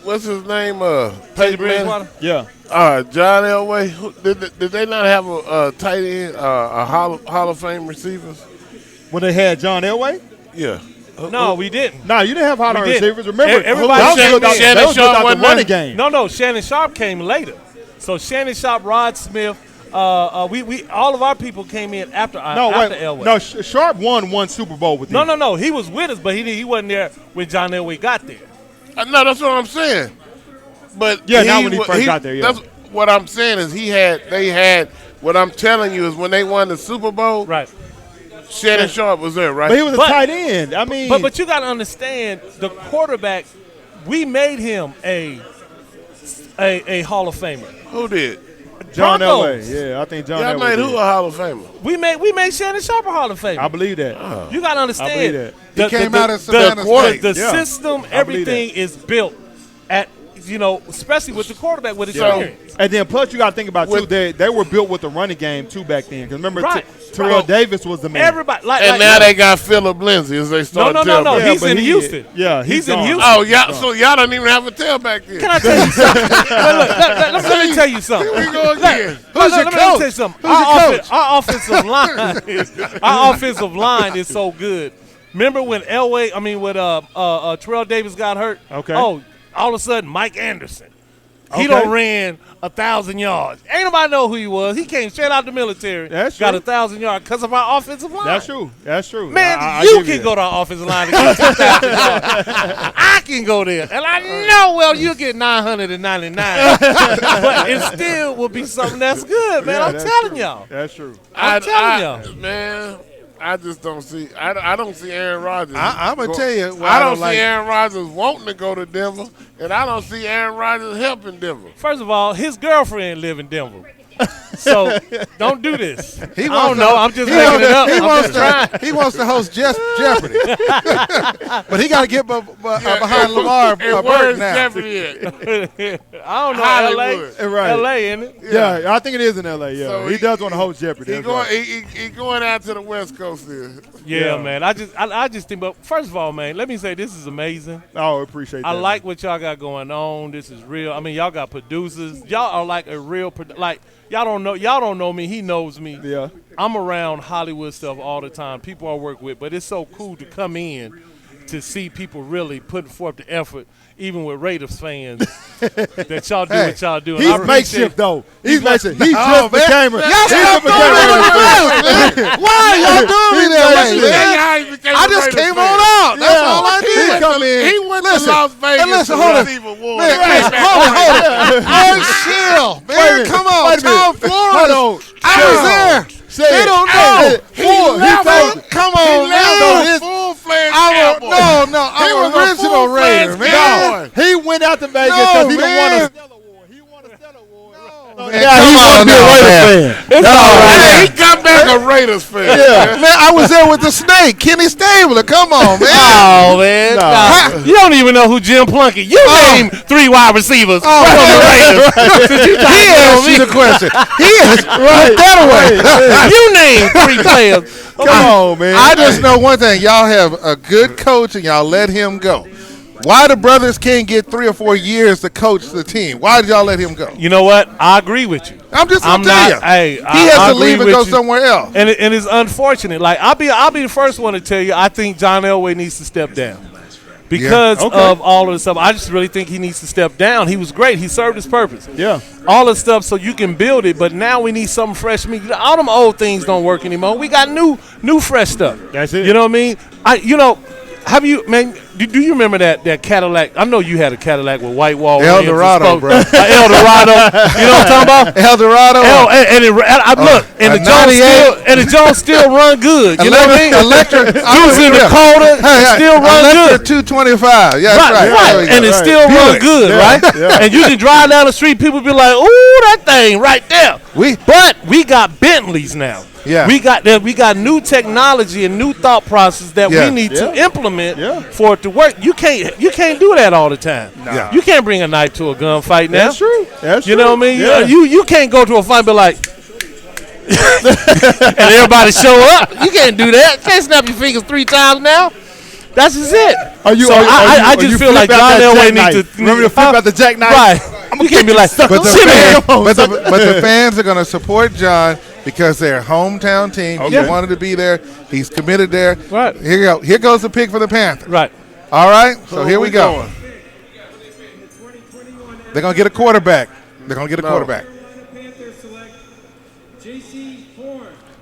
what's his name? Peyton Manning. Bridgewater? Yeah. John Elway. Did they not have a tight end, a Hall of Fame receivers? When they had John Elway? Yeah. No, we didn't. No, you didn't have hot We receivers. didn't. Remember, Everybody- that was Shannon- built out- Shannon that was built Sharp out wasn't the running there? game. No. Shannon Sharp came later. So Shannon Sharp, Rod Smith, we all of our people came in after Elway. No, Sharp won one Super Bowl with him. No. He was with us, but he wasn't there when John Elway got there. No, that's what I'm saying. But Yeah, not when he first got there, yeah. That's what I'm saying is they had. What I'm telling you is when they won the Super Bowl, Right. Shannon Sharp was there, right? But he was a But- tight end. I mean, But you got to understand the quarterback. We made him a Hall of Famer. Who did? John Broncos. Elway. Yeah, I think John Y'all Elway. made did. who a Hall of Famer? We made Shannon Sharp a Hall of Famer. I believe that. You got to I understand. believe He came out of Savannah State. The Yeah. system, believe everything is built at, especially with the quarterback with experience. And then plus you got to think about too, they were built with the running game too back then. Because remember, Right. Terrell Davis was the man. Everybody, And now they got Philip Lindsay as they start. No. Yeah, He's but in he- Houston. yeah, he's in gone. Houston. Oh, y'all, so y'all don't even have a tailback then. Can I tell you something? Let me tell you something. Here we go again. Let me tell you something. Who's your coach? Our offensive line is so good Remember when Terrell Davis got hurt? Okay. Oh, all of a sudden, Mike Anderson. He Okay. done ran 1,000 yards. Ain't nobody know who he was. He came straight out the military. That's got true. 1,000 yards because of our offensive line. That's true. That's true. Man, I you give can that. go to our offensive line and get 2,000 yards. I can go there. And I know, well, you'll get 999. But it still will be something that's good, man. Yeah, I'm that's telling true. y'all. That's true. I'm telling y'all. Man, I just don't see. I don't see Aaron Rodgers. I'm gonna tell you. I don't see Aaron Rodgers wanting to go to Denver, and I don't see Aaron Rodgers helping Denver. First of all, his girlfriend live in Denver. So don't do this. I He don't know. I'm just making it up. He wants to host Jeopardy, but he got to get behind Lamar And Burton where's now. Jeopardy at? I don't know. Hollywood. Right. LA, isn't it? Yeah, I think it is in L.A., yeah. So he does want to host Jeopardy. He that's going. right. He going out to the West Coast there. Yeah, man. I just think. But first of all, man, let me say this is amazing. Oh, appreciate that. I like what y'all got going on. This is real. I mean, y'all got producers. Y'all are like a real like. Y'all don't know me. He knows me. Yeah. I'm around Hollywood stuff all the time. People I work with, but it's so cool to come in to see people really putting forth the effort, even with Raiders fans, that y'all do what y'all do. And I He's appreciate- makeshift, though. He's makeshift. He Oh, just man. became a Y'all he stop just became throwing a me Raiders fan. man. Why are y'all doing me that way, man? I just came on out. That's all I did. He went to Las Vegas and listen, to hold on. receive awards. Man, listen, hold on. Hey, chill, man. Come on, Wait a minute. Tom Flores. Hold on. I was there. They don't know. Come on, man. Full-fledged Cowboy. I'm an original Raider, man. He went out to Vegas No, because he done won a man. Stellar Award. He won a Stellar Award. Yeah, he wants to be a Raiders fan. It's all right. Hey, he got back a Raiders fan. Yeah, man, I was there with the snake, Kenny Stabler. Come on, man. Oh, man. Nah. You don't even know who Jim Plunkett. You name 3 wide receivers from the Raiders. He asked you the question. He is right that way. You name 3 players. Come on, man. I just know one thing. Y'all have a good coach, and y'all let him go. Why the brothers can't get 3 or 4 years to coach the team? Why did y'all let him go? You know what? I agree with you. I'm just going to tell you. Hey, he has to leave and go somewhere else. And it's unfortunate. Like I'll be the first one to tell you. I think John Elway needs to step down because of all of the stuff. I just really think he needs to step down. He was great. He served his purpose. Yeah. All the stuff so you can build it. But now we need something fresh. I mean, all them old things don't work anymore. We got new fresh stuff. That's it. You know what I mean? Have you, man? Do you remember that Cadillac? I know you had a Cadillac with white wall. Eldorado, bro. Eldorado. You know what I'm talking about? Eldorado. The Jones still run good. You know what I mean? Electric. Juice in Dakota still run Electric good. 225. Yeah, that's right. Right. And it still run good, right? Yeah. And you can drive down the street, people be like, "Ooh, that thing right there." But we got Bentleys now. Yeah. We got new technology and new thought process that we need to implement for it to work. You can't do that all the time. No. You can't bring a knife to a gunfight now. That's true. That's You true. know what I mean? Yeah. You can't go to a fight and be like and everybody show up. You can't do that. You can't snap your fingers 3 times now. That's just it. I just feel like John Elway needs to remember to flip out the jackknife. Right. You can't be like, But "Shit, the fans are going to support John because they're hometown team. He wanted to be there. He's committed there. Right. Here you go. Here goes the pick for the Panthers. Right. All right. So here we go. They're going to get a quarterback. They're going to get a quarterback.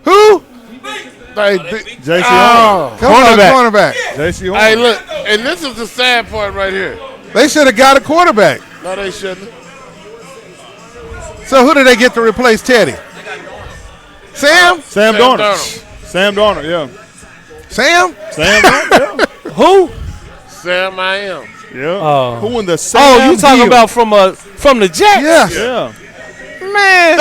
Who? J.C. Oh. Come on, cornerback. J.C. Horn. Hey, look, and this is the sad part right here. They should have got a quarterback. No, they shouldn't. So who did they get to replace Teddy? Sam? Sam Darnold. Sam Darnold, yeah. Sam? Sam Darnold, yeah. Who? Sam I am. Yeah. Who in the Sam Oh, you talking Hill? about from the Jets? Yes. Yeah. Man,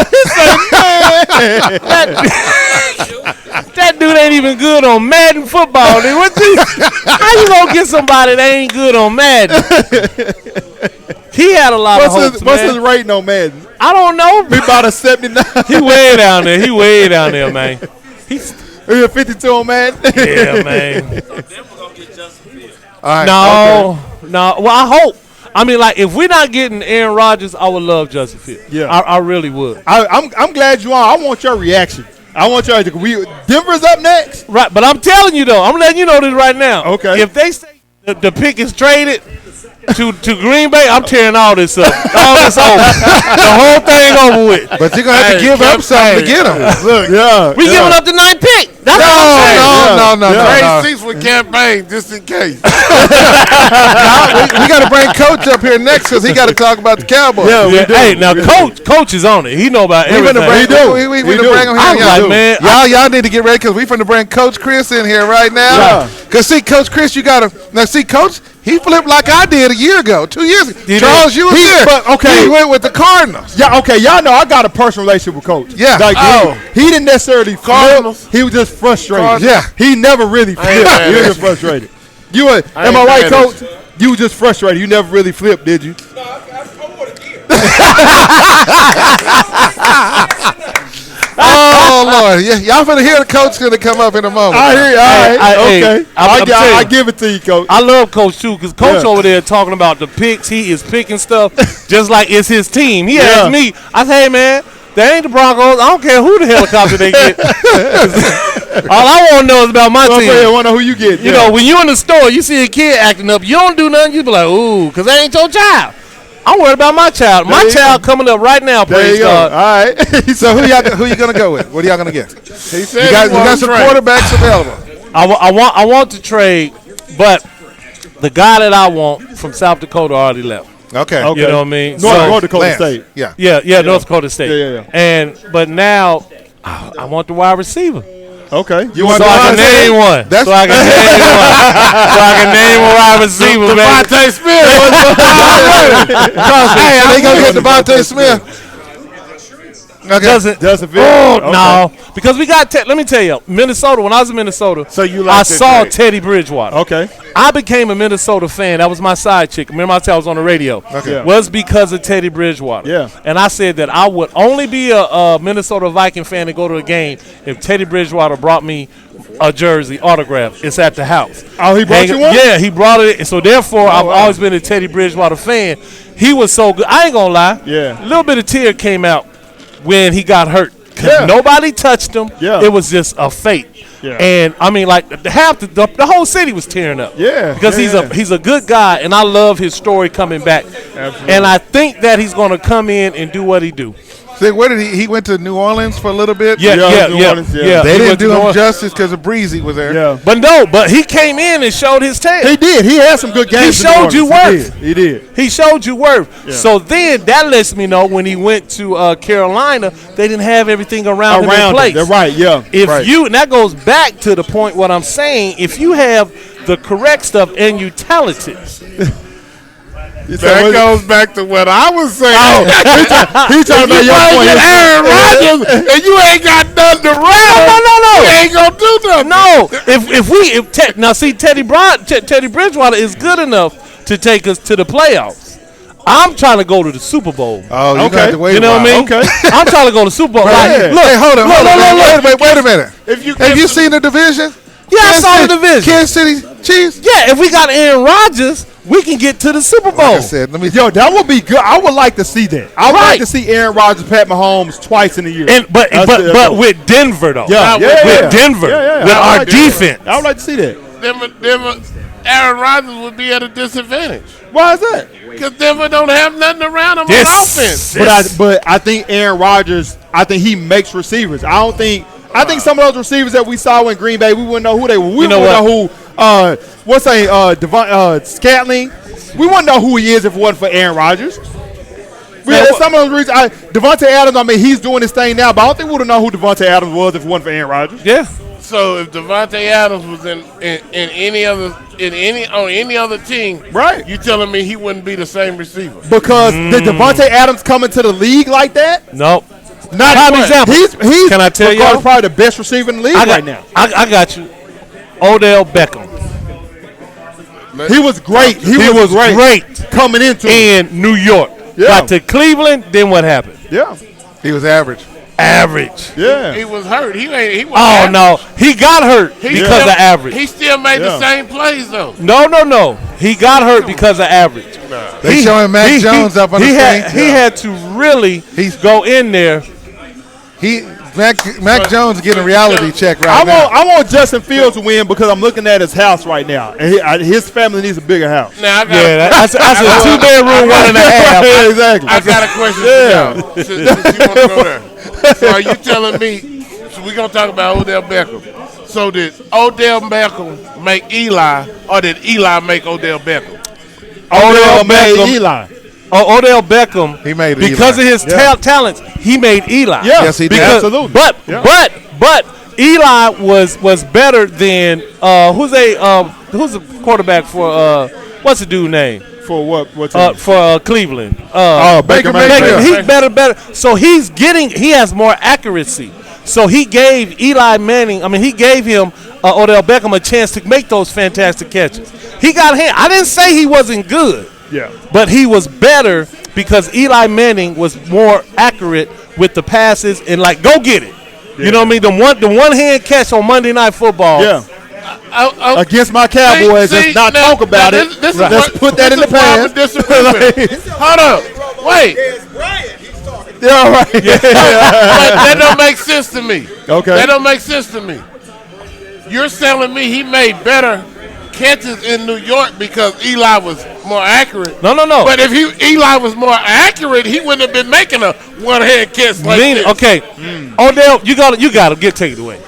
that dude ain't even good on Madden football. Dude. How you gonna get somebody that ain't good on Madden? He had a lot of hopes, What's his man. rating on Madden? I don't know. He about a 79. He way down there. Man. He's a 52 on Madden. Yeah, man. All right. No. Well, I hope. I mean, like, if we're not getting Aaron Rodgers, I would love Justin Fields. Yeah. I really would. I'm glad you are. I want your reaction. I want y'all to. Denver's up next. Right, but I'm telling you though, I'm letting you know this right now. Okay. If they say the pick is traded to Green Bay, I'm tearing all this up. All this over. The whole thing over with. But you're gonna have to give up something to get him. Look, yeah. We giving up the 9th pick. That's what I'm saying. No. Trade seats with campaign just in case. We got to bring Coach up here next because he got to talk about the Cowboys. Yeah, we do. Hey, now Coach is on it. He know about everything. We finna bring him I'm here. like, man, Y'all need to get ready because we finna bring Coach Criss in here right now. Yeah. Because see, Coach Criss, you gotta now see, Coach. He flipped like I did a year ago, 2 years ago. Charles, you was there. But, okay. He went with the Cardinals. Yeah, okay, y'all know I got a personal relationship with Coach. Yeah. Like, he didn't necessarily Cardinals. flip. He was just frustrated. Cardinals. Yeah. He never really flipped. He was just frustrated. You were, am I right, Coach? You were just frustrated. You never really flipped, did you? No, I won again. Oh Lord, y'all finna hear the coach gonna come up in a moment. I hear you. All right. Okay. I give it to you, Coach. I love Coach too, because Coach over there talking about the picks. He is picking stuff just like it's his team. He asked me, I said, hey man, they ain't the Broncos. I don't care who the helicopter they get. All I want to know is about my team. I want to know who you get. You know, when you in the store, you see a kid acting up, you don't do nothing. You be like, ooh, because they ain't your child. I'm worried about my child. My child coming up right now, praise God. All right. So who you gonna go with? What are y'all gonna get? He said You got some quarterbacks available. I want to trade, but the guy that I want from South Dakota already left. Okay. You know what I mean? North Dakota State. Yeah. Yeah, North Dakota State. Yeah. But now I want the wide receiver. Okay. So I can name one. So I can name a wide receiver, man. Devontae Smith. Hey, they gonna get Devontae Smith. Okay. Doesn't fit. Oh, no. Because we got, let me tell you, Minnesota, when I was in Minnesota, so you like I saw trade. Teddy Bridgewater. Okay. I became a Minnesota fan. That was my side chick. Remember I said I was on the radio. Okay. Was because of Teddy Bridgewater. Yeah. And I said that I would only be a Minnesota Viking fan to go to a game if Teddy Bridgewater brought me a jersey autograph. It's at the house. Oh, he brought you one? Yeah, he brought it. So therefore, I've always been a Teddy Bridgewater fan. He was so good. I ain't going to lie. Yeah. A little bit of tear came out when he got hurt. Nobody touched him. Yeah. It was just a fate. Yeah. And I mean, like the whole city was tearing up. Yeah. Because he's a good guy, and I love his story coming back. Absolutely. And I think that he's going to come in and do what he do. See, where did he went to New Orleans for a little bit? Yeah. They didn't do him justice because of Breezy was there. Yeah. But he came in and showed his tail. He did. He had some good games. He showed you worth. He did. He showed you worth. Yeah. So then that lets me know when he went to Carolina, they didn't have everything around him in place. They're right. Yeah. And that goes back to the point what I'm saying. If you have the correct stuff and you talented. That goes back to what I was saying. He talking about your point. Aaron Rodgers, and you ain't got nothing to run. No. You ain't gonna do nothing. No. Now see, Teddy Bridgewater is good enough to take us to the playoffs. I'm trying to go to the Super Bowl. Oh, you got to wait. You know what I mean? Okay. I'm trying to go to the Super Bowl. Right. Look, Hey, hold on. Wait a minute. Have you seen the division? Yeah, I saw the division. Kansas City Chiefs? Yeah, if we got Aaron Rodgers, we can get to the Super Bowl. Like I said, that would be good. I would like to see that. I would like to see Aaron Rodgers, Pat Mahomes twice in a year. But with Denver though. With Denver. With our defense. I would like to see that. Denver, Aaron Rodgers would be at a disadvantage. Why is that? Because Denver don't have nothing around him on offense. But I think Aaron Rodgers, he makes receivers. I think some of those receivers that we saw in Green Bay, we wouldn't know who they were. We wouldn't know who Scatling. We wouldn't know who he is if it wasn't for Aaron Rodgers. Some of those reasons, Devontae Adams, he's doing his thing now, but I don't think we would have known who Devontae Adams was if it wasn't for Aaron Rodgers. Yeah. So if Devontae Adams was on any other team, right? You telling me he wouldn't be the same receiver? Because did Devontae Adams come into the league like that? Nope. Not prime example. He's Can I tell you? Probably the best receiver in the league right now. I got you. Odell Beckham. He was great. He was great coming into New York. Yeah. Got to Cleveland. Then what happened? Yeah. He was average. Yeah. He was hurt. He was average. No. He got hurt because of average. He still made the same plays though. No. He got hurt because of average. They showing Mac Jones up on the screen. He had to really go in there. Mac Jones getting a reality check right now. I want Justin Fields to win because I'm looking at his house right now, and his family needs a bigger house. Now, that's a 2-bedroom, 1.5. Yeah, exactly. I got a question for y'all. Since you want to go there. So are you telling me, so we're going to talk about Odell Beckham. So did Odell Beckham make Eli, or did Eli make Odell Beckham? Odell made Eli. Odell Beckham, he made because Eli. of his talents, he made Eli. Yeah. Yes, he did. Absolutely. But Eli was better than who's the quarterback for what's the dude name? For what team? For Cleveland. Baker Mayfield. He's better. So he has more accuracy. So he gave Eli Manning, he gave him Odell Beckham a chance to make those fantastic catches. He got him. I didn't say he wasn't good. Yeah. But he was better because Eli Manning was more accurate with the passes and go get it. Yeah. You know what I mean? The one hand catch on Monday Night Football. Yeah. Against my Cowboys, let's not talk about it. Let's put that in the past. Hold up. Wait. Yeah, all right. That don't make sense to me. Okay. That don't make sense to me. You're telling me he made better catches in New York because Eli was more accurate. No. But if Eli was more accurate, he wouldn't have been making a one-hand catch like this. Okay. Odell, you gotta take it away.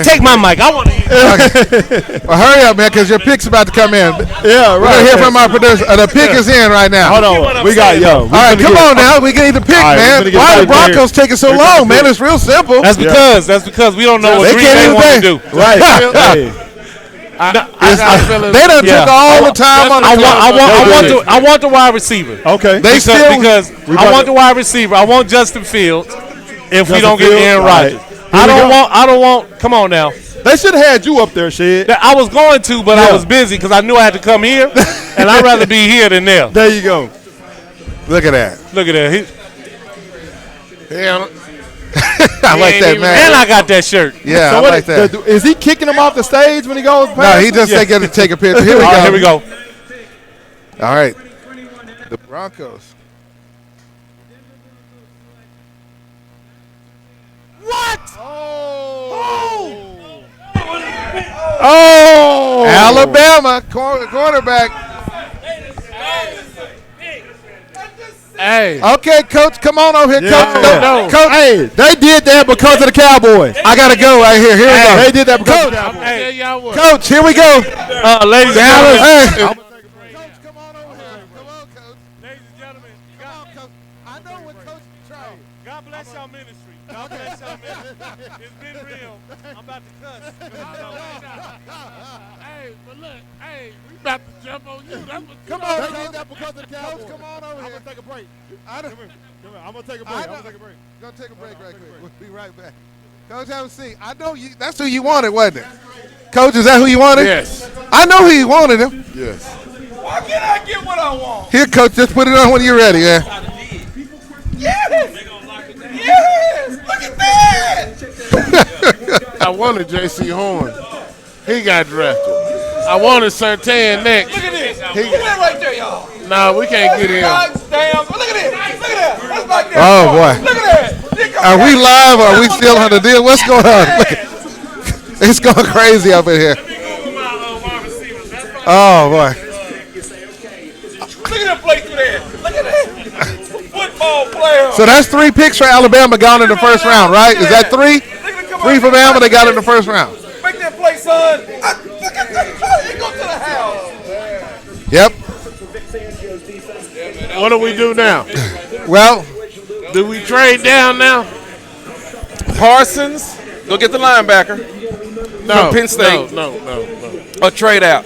Take my mic. I want to hear. Well, hurry up, man, because your pick's about to come in. Yeah, right. We're going to hear from our producer. The pick is in right now. Hold on. We got All right, come on now. We need the pick, man. Why are the Broncos taking so long, man? It's real simple. That's because we don't know what Green Bay want to do. Right. They done took all the time on the clock. I want the wide receiver. Okay. Because I want the wide receiver. I want Justin Fields if we don't get Aaron Rodgers. I don't want. Come on now. They should have had you up there, Shed. I was going to, but I was busy because I knew I had to come here, and I'd rather be here than there. There you go. Look at that. I like that, man. And I got that shirt. Yeah, so I like that. Is he kicking him off the stage when he goes past? No, he just take a picture. Here we go. Here we go. All right. The Broncos. What? Oh! Alabama quarterback. Hey. Okay, Coach, come on over here, Yeah. Coach. No. Coach, hey, they did that because of the Cowboys. I gotta go right here. Here we go. They did that because of the Cowboys. Coach, here we go. Ladies and gentlemen. Coach, come on over here. Come on, Coach. Ladies and gentlemen, come on, Coach. I know what Coach is trying. God bless y'all ministry. God bless y'all ministry. It's been real. I'm about to cuss. Hey, but look, we about to jump on you. That's what Come on, they did that because of the Cowboys. Coach, come on over here. I'm going to take a break. I'm going to take a break. Gonna take a break right quick. We'll be right back. Coach, have a seat. I know you. That's who you wanted, wasn't it? Coach, is that who you wanted? Yes. I know who you wanted him. Yes. Why can't I get what I want? Here, Coach, just put it on when you're ready, man. Yes! Yes! Look at that! I wanted J.C. Horn. He got drafted. I wanted Sertan next. Look at this. Look at that right there, y'all. No, we can't get him. Damn. Look at this. Look at that. That's like that. Oh, boy. Look at that. Are we live or are we still on the deal? What's going on? Look at, it's going crazy up in here. Oh, boy. Look at that play through there. Look at that. Football player. So that's 3 picks for Alabama gone in the first round, right? Is that 3? 3 for Alabama, they got in the first round. Make that play, son. Look at that play. He go to the house. Yep. What do we do now? Well, do we trade down now? Parsons, go get the linebacker No. from Penn State. No. Or trade out.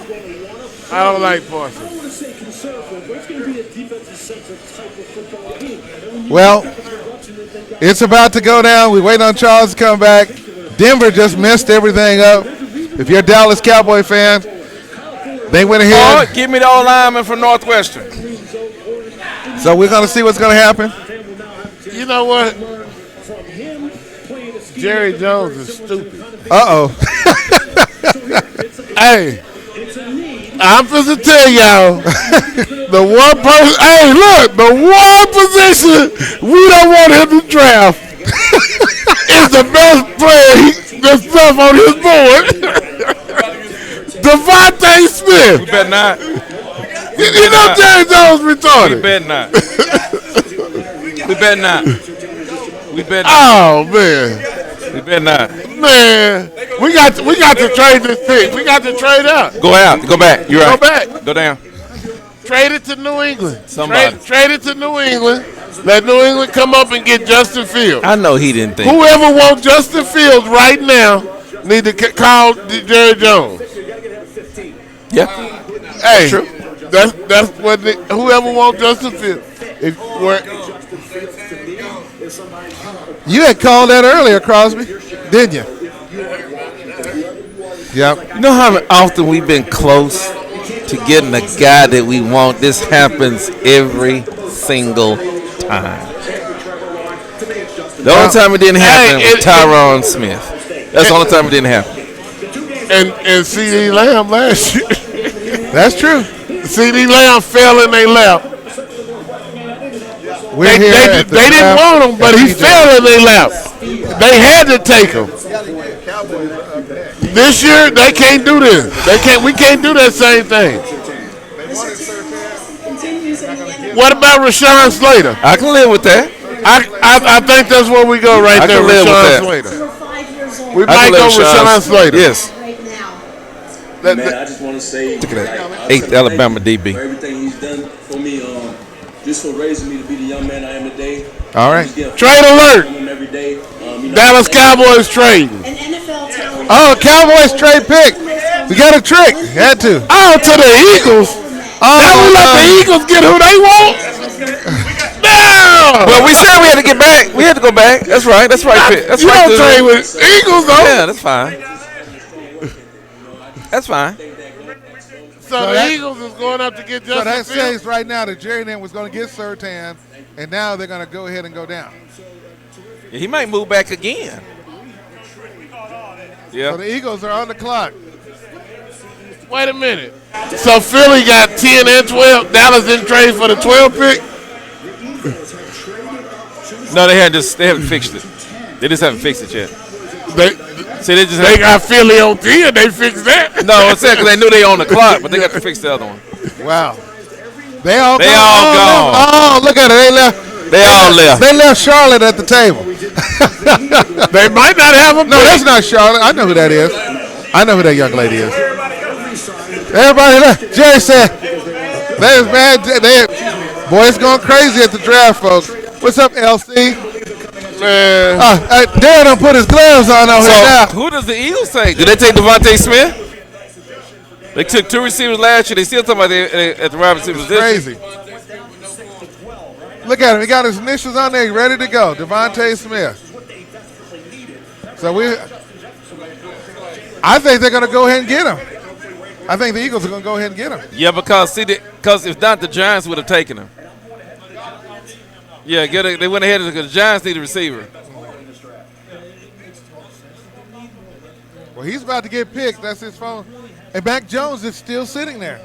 I don't like Parsons. Well, it's about to go down. We wait on Charles to come back. Denver just messed everything up. If you're a Dallas Cowboy fan, they went ahead. Or give me the old lineman from Northwestern. So we're going to see what's going to happen. You know what? Jerry Jones is stupid. Uh-oh. Hey, I'm supposed to tell y'all, the one person, hey, look, the one position we don't want him to draft the best player that's stuff on his board. Devontae Smith. We better not. You know Jerry Jones retarded. We better not. We better not. We better not. Oh man. We better not. Man, we got to trade this pick. We got to trade out. Go out. Go back. You're right. Go back. Go down. Trade it to New England. Somebody. Trade it to New England. Let New England come up and get Justin Fields. I know he didn't think. Whoever wants Justin Fields right now need to call Jerry Jones. Yeah. Hey, true. That's what whoever wants Justin Fields. You had called that earlier, Crosby, didn't you? Yep. You know how often we've been close to getting the guy that we want? This happens every single time. The only time it didn't happen was Tyron Smith. That's the only time it didn't happen. And C.D. Lamb last year. That's true. C.D. Lamb fell in their lap. They didn't want him, but he fell in their lap. They had to take him. This year they can't do this. We can't do that same thing. What about Rashawn Slater? I can live with that. I think that's where we go right there, Rashawn Slater. We might go Rashawn Slater. Yes. Man, I just want to say, look at that. 8th Alabama DB. For everything he's done for me, just for raising me to be the young man I am today. All right. Trade alert. Every day. Dallas Cowboys trading. Oh, Cowboys trade pick. We got a trick. Had to. Oh, to the Eagles. Now we let the Eagles get who they want. No. Well, we said we had to get back. We had to go back. That's right. That's right. That's you right. You don't trade with Eagles, though. Yeah, that's fine. That's fine. So the Eagles is going up to get Justin So that Fields? says right now that Jerry then was going to get Surtain, and now they're going to go ahead and go down. Yeah, he might move back again. Yeah. So the Eagles are on the clock. Wait a minute. So Philly got 10 and 12. Dallas didn't trade for the 12 pick? No, they haven't fixed it. They just haven't fixed it yet. They got Philly on 10. They fixed that. No, I'm saying because they knew they on the clock, but they got to fix the other one. Wow. They all gone. Oh, look at it. They left. They all left. They left Charlotte at the table. They might not have them. No, that's not Charlotte. I know who that is. I know who that young lady is. Everybody left. Jerry said, "There's bad. Boy, it's going crazy at the draft, folks." What's up, LC? Man. Darren done put his gloves on over here now. Who does the Eagles take? Did they take Devontae Smith? They took 2 receivers last year. They still talking about at the wide receiver position. Crazy. Look at him. He got his initials on there. He's ready to go. Devontae Smith. So I think they're going to go ahead and get him. I think the Eagles are going to go ahead and get him. Yeah, because if not, the Giants would have taken him. Yeah, they went ahead because the Giants need a receiver. Well, he's about to get picked. That's his phone. And Mac Jones is still sitting there.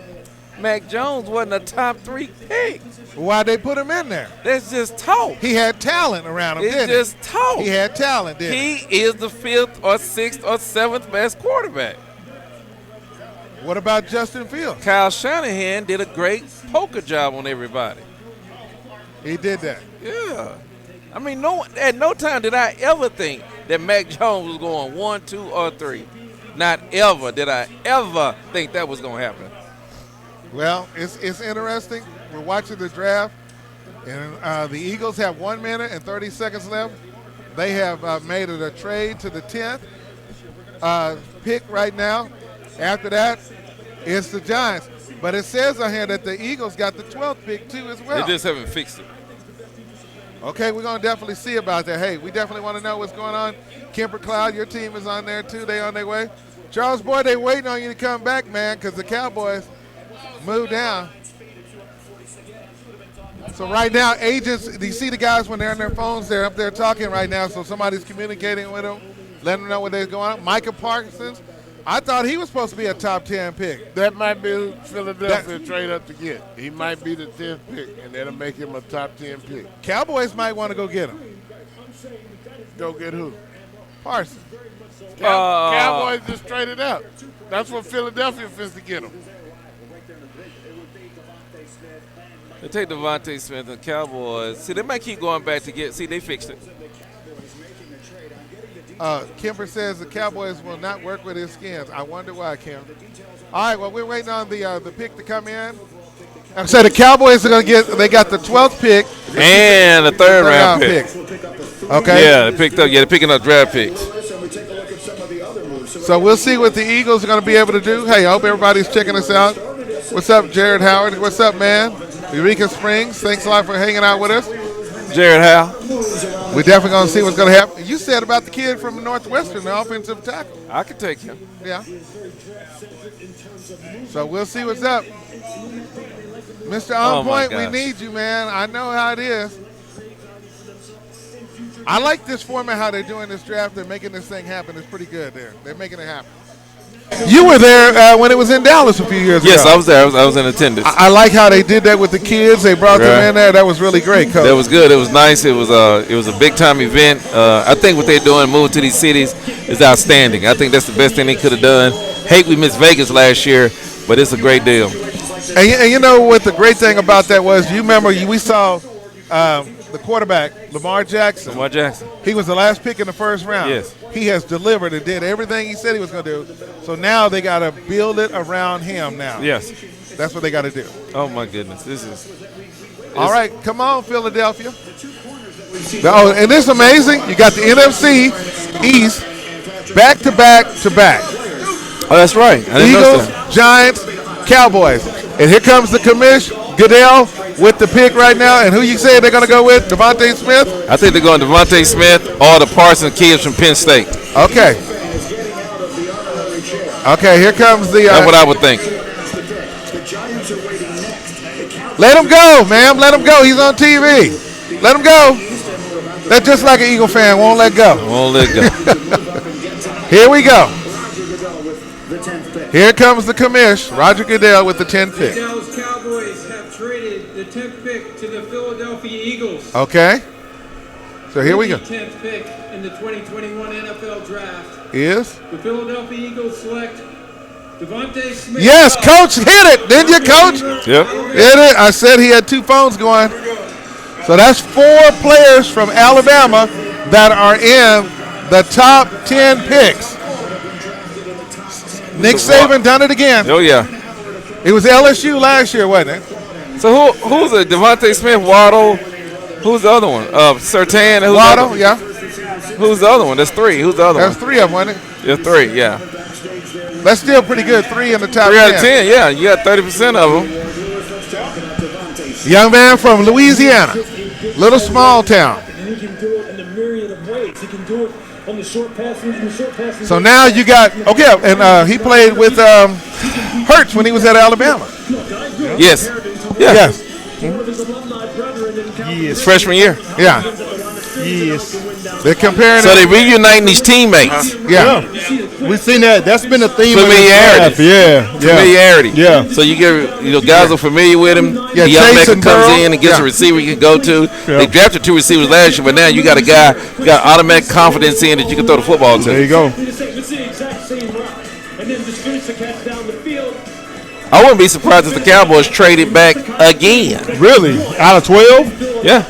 Mac Jones wasn't a top 3 pick. Why'd they put him in there? That's just talk. He had talent around him, didn't he? It's just talk. He had talent, didn't he? He is the 5th or 6th or 7th best quarterback. What about Justin Fields? Kyle Shanahan did a great poker job on everybody. He did that. Yeah. I mean, at no time did I ever think that Mac Jones was going 1, 2, or 3. Not ever did I ever think that was going to happen. Well, it's interesting. We're watching the draft, and the Eagles have 1 minute and 30 seconds left. They have made it a trade to the 10th pick right now. After that, it's the Giants. But it says on here that the Eagles got the 12th pick, too, as well. They just haven't fixed it. Okay, we're going to definitely see about that. Hey, we definitely want to know what's going on. Kemper Cloud, your team is on there, too. They on their way. Charles Boyd, they waiting on you to come back, man, because the Cowboys moved down. So right now, agents, do you see the guys when they're on their phones? They're up there talking right now, so somebody's communicating with them, letting them know what they're going on. Micah Parsons, I thought he was supposed to be a top 10 pick. That might be who Philadelphia trade up to get. He might be the 10th pick, and that'll make him a top 10 pick. Cowboys might want to go get him. Go get who? Parsons. Cowboys just traded up. That's what Philadelphia fits to get them. They take Devontae Smith and Cowboys. See, they might keep going back to get. See, they fixed it. Kemper says the Cowboys will not work with his skins. I wonder why, Kim. All right, well, we're waiting on the pick to come in. So the Cowboys are going to get, they got the 12th pick. And the third round pick. Okay. Yeah, they picked up. Yeah, they're picking up draft picks. So we'll see what the Eagles are going to be able to do. Hey, I hope everybody's checking us out. What's up, Jared Howard? What's up, man? Eureka Springs, thanks a lot for hanging out with us. Jared Howe. We're definitely going to see what's going to happen. You said about the kid from Northwestern, the offensive tackle. I can take him. Yeah. So we'll see what's up. Mr. On Point, we need you, man. I know how it is. I like this format, how they're doing this draft. They're making this thing happen. It's pretty good there. They're making it happen. You were there when it was in Dallas a few years ago. Yes, I was there. I was in attendance. I like how they did that with the kids. They brought them in there. That was really great, Coach. That was good. It was nice. It was a big time event. I think what they're doing, moving to these cities, is outstanding. I think that's the best thing they could have done. Hate we missed Vegas last year, but it's a great deal. And you know what the great thing about that was? You remember we saw the quarterback, Lamar Jackson. Lamar Jackson. He was the last pick in the first round. Yes. He has delivered and did everything he said he was going to do. So now they got to build it around him now. Yes. That's what they got to do. Oh, my goodness. This is. All right. Come on, Philadelphia. Oh, and this is amazing. You got the NFC East back to back to back. Oh, that's right. Eagles, Giants, Cowboys. And here comes the commish, Goodell, with the pick right now. And who you say they're going to go with? Devontae Smith? I think they're going Devontae Smith or the Parsons kids from Penn State. Okay. Okay, here comes the. That's what I would think. Let him go, ma'am. Let him go. He's on TV. Let him go. That's just like an Eagle fan. Won't let go. Won't let go. Here we go. Here comes the commish, Roger Goodell with the 10th pick. The Dallas Cowboys have traded the 10th pick to the Philadelphia Eagles. Okay. So here we go. The 10th pick in the 2021 NFL Draft Is? the Philadelphia Eagles select Devontae Smith. Yes, Coach hit it. Didn't you, Coach? Yep. Hit it. I said he had two phones going. So that's 4 players from Alabama that are in the top 10 picks. Nick Saban done it again. Oh, yeah. It was LSU last year, wasn't it? So who's it? Devontae Smith, Waddle. Who's the other one? Surtain. Waddle, yeah. Who's the other one? There's 3. Who's the other one? There's 3 of them, wasn't it? Yeah, 3, yeah. That's still pretty good. 3 in the top 3 10. out of 10, yeah. You got 30% of them. Young man from Louisiana. Little small town. And he can do it in a myriad of ways. He can do it on the short passes. So now you got, okay, and he played with Hurts when he was at Alabama. Yes. Yeah. Yes. His freshman year. Yeah. Yes. They're comparing. So they reuniting these teammates. Yeah. We've seen that. That's been a theme. Familiarity. Yeah. Familiarity. Yeah. So you get guys are familiar with him. Yeah, the young man Jason comes Burrow. in and gets a receiver you can go to. They drafted 2 receivers last year, but now you got a guy you got automatic confidence in that you can throw the football to. There you go. It's the exact same route. And then just finish the catch down the field. I wouldn't be surprised if the Cowboys traded back again. Really? Out of 12? Yeah.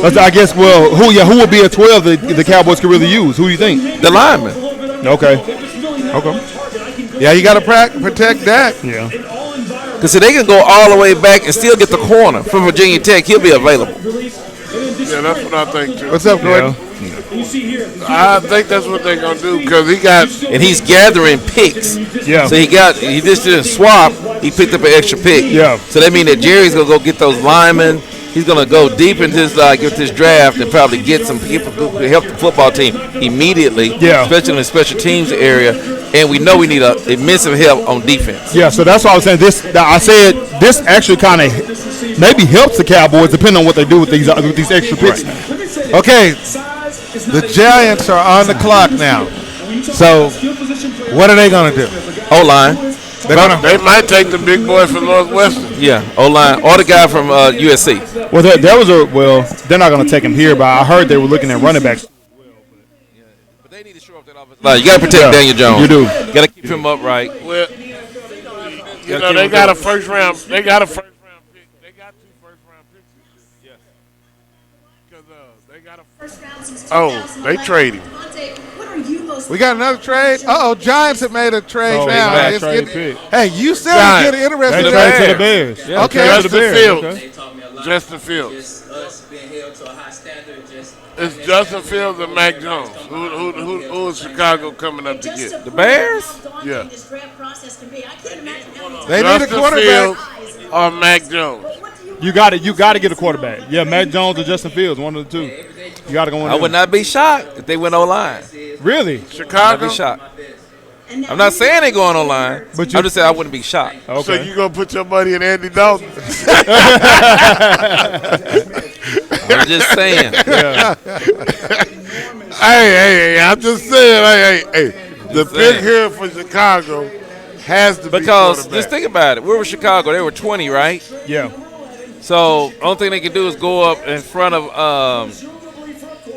I guess. Well, who would be a 12 that the Cowboys could really use? Who do you think? The lineman. Okay. Yeah, you got to protect that. Yeah. Because they can go all the way back and still get the corner from Virginia Tech. He'll be available. Yeah, that's what I think too. What's up, Gordon? I think that's what they're gonna do because he got and he's gathering picks. Yeah. So he just didn't swap. He picked up an extra pick. Yeah. So that means that Jerry's gonna go get those linemen. He's gonna go deep into this draft and probably get some people who can help the football team immediately. Yeah. Especially in the special teams area. And we know we need immense help on defense. Yeah. So that's why I was saying this. I said this actually kind of maybe helps the Cowboys depending on what they do with these extra picks. Right. Okay. The Giants are on the clock now. So what are they going to do? O-line. They might take the big boy from Northwestern. Yeah, O-line. Or the guy from USC. Well, they're not going to take him here, but I heard they were looking at running backs. You got to protect Daniel Jones. You do. Got to keep him upright. Well, you know, they got a first round. They got a first round pick. They got 2 first round picks. Yes. Because they got a. Oh, they traded. We got another trade. Giants have made a trade now. Hey, you said it's getting interesting. They trade to the Bears. Yeah. Okay. Justin Fields. Justin Fields. It's Justin Fields and Mac Jones. Who is Chicago coming up to get? The Bears? Yeah. They need a quarterback. Fields or Mac Jones. You got to get a quarterback. Yeah, Mac Jones or Justin Fields, one of the two. You got to go in. I would not be shocked if they went online. Really? Chicago? I'd be shocked. I'm not saying they going online, but I'm just saying I wouldn't be shocked. Okay. So you gonna put your money in Andy Dalton? I'm just saying. Yeah. Hey, I'm just saying. Hey. The pick here for Chicago has to be because just think about it. Where was Chicago? They were 20, right? Yeah. So only thing they can do is go up in front of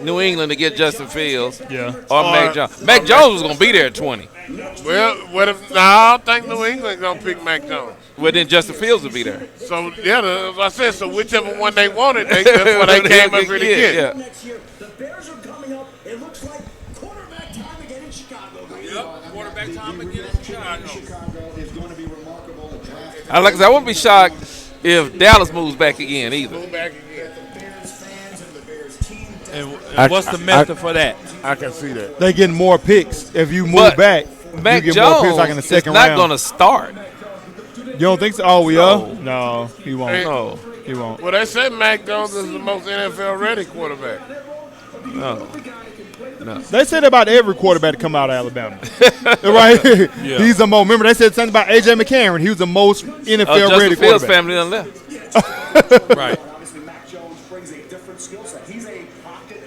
New England to get Justin Fields. Yeah. Or Mac Jones. Mac Jones was gonna be there at 20. Well, what if? No, I don't think New England gonna pick Mac Jones. Well, then Justin Fields would be there. So yeah, as I said, so whichever one they wanted, that's what they came up here to get. Yeah. The Bears are coming up. It looks like quarterback time again in Chicago. Yep, quarterback time again in Chicago. Is going to be remarkable. The draft. I wouldn't be shocked if Dallas moves back again either. Move back again. And what's the method for that? I can see that. They getting more picks if you move back. Mac you get Jones more picks like in the second not round. going to start. You don't think so? Oh, we are? No, he won't. No. He won't. Well, they said Mac Jones is the most NFL-ready quarterback. No. They said about every quarterback to come out of Alabama. Right? Yeah. He's the most. Remember, they said something about A.J. McCarron. He was the most NFL-ready Justin Fields quarterback. family done left. Right.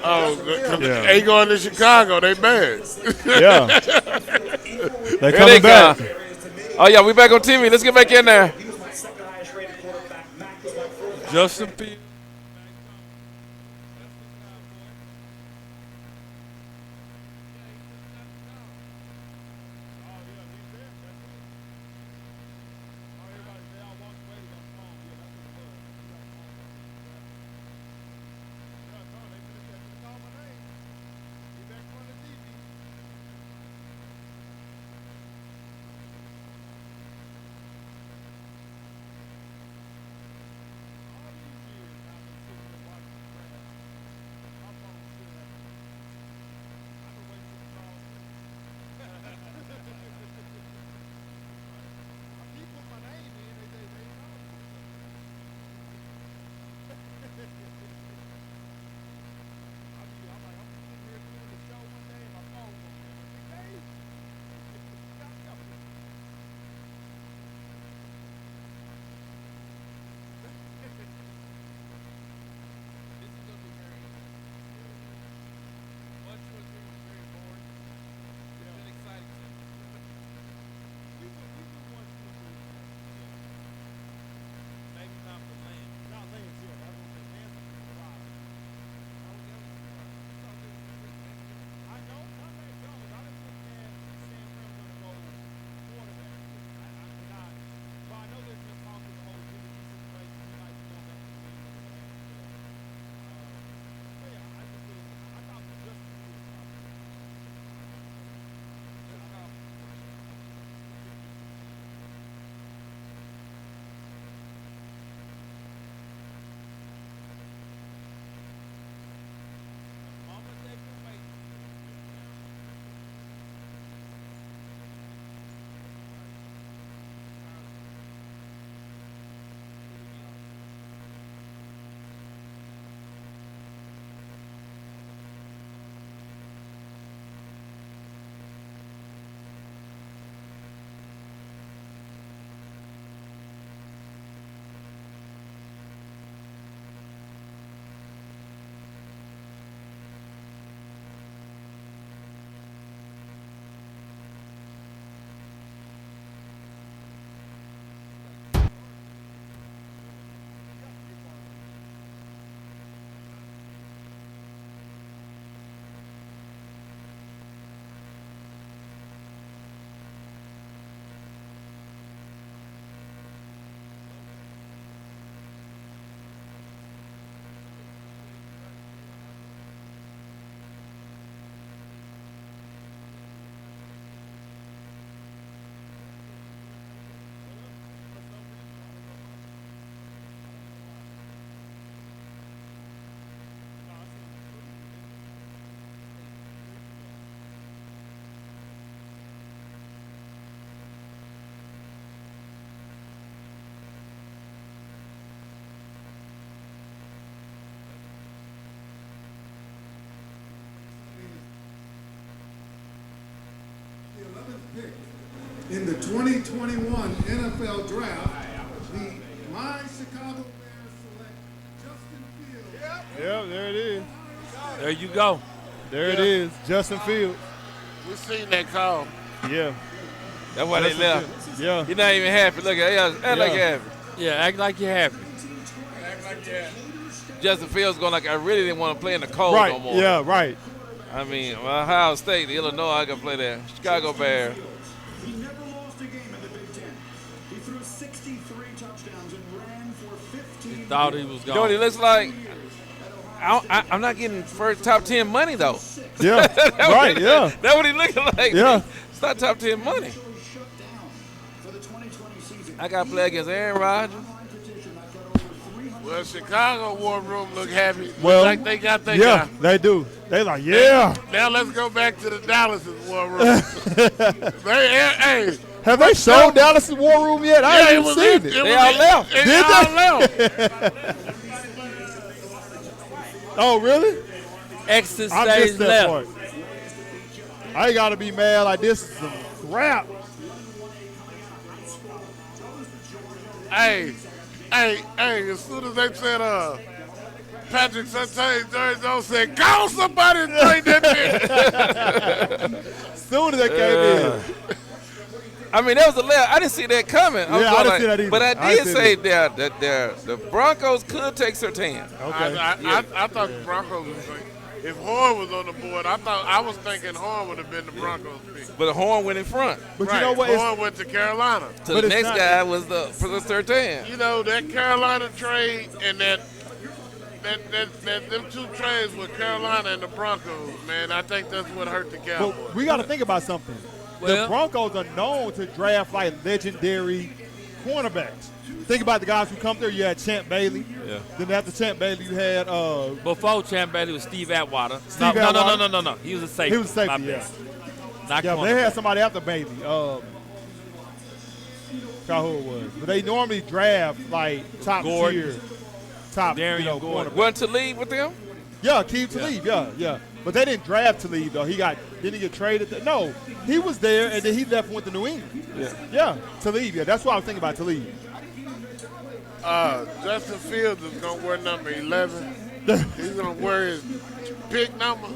Yeah. They going to Chicago. They bad. Yeah. They coming back. Oh, yeah, we back on TV. Let's get back in there. Justin Fields. In the 2021 NFL Draft, my Chicago Bears select Justin Fields. Yeah, there it is. There you go. There it is, Justin Fields. We seen that call. Yeah. That's why they left. Yeah. You're not even happy. Look at act like you're happy. Yeah, act like you're happy. Justin Fields going like, I really didn't want to play in the cold Right. no more. Yeah, right. I mean, Ohio State, Illinois, I can play there. Chicago Bears. He never lost a game in the Big Ten. He threw 63 touchdowns and ran for 15. Thought he was You know what he looks like? I'm not getting first top 10 money, though. Yeah, right, yeah. That's what he looking like. Yeah. It's not top 10 money. I got to play against Aaron Rodgers. Well, Chicago War Room look happy. Well, like they got their yeah, guy. they do. They like, yeah. Now let's go back to the Dallas' War Room. Hey, have they shown Dallas' War Room yet? I haven't even seen it. They all left. Did they all they? Oh, really? Exit I stage missed that left. part. I ain't got to be mad like this is some crap. Hey, as soon as they said Patrick Surtain, Jerry Jones said, call somebody and trade that bitch. As soon as they came in. I mean, that was a left. I didn't see that coming. Yeah, I didn't see that either. But I I did didn't say see that the Broncos could take Surtain. Okay. I thought the Broncos was like, if Horn was on the board, I was thinking Horn would have been the Broncos pick. But Horn went in front. But right. you know what? Horn went to Carolina. So the next guy was for the Surtain. You know, that Carolina trade and that them two trades with Carolina and the Broncos, man, I think that's what hurt the Cowboys. But we got to think about something. Well, the Broncos are known to draft like legendary cornerbacks. Think about the guys who come there. You had Champ Bailey. Yeah. Then after Champ Bailey, you had before Champ Bailey was Steve Atwater. Atwater. No. He was a safety. He was a safety, My yeah. bad. Not Yeah, but they cornerback. had somebody after Bailey. Forgot who it was. But they normally draft like top Gordon. tier, top Darian Gordon. cornerback. Went to leave with them? Yeah, Keith Talib. Yeah. But they didn't draft Talib though. Didn't he get traded? No, he was there and then he left and went to New England. Yeah, Talib. Yeah, that's what I was thinking about Talib. Justin Fields is going to wear number 11. He's going to wear his pick number,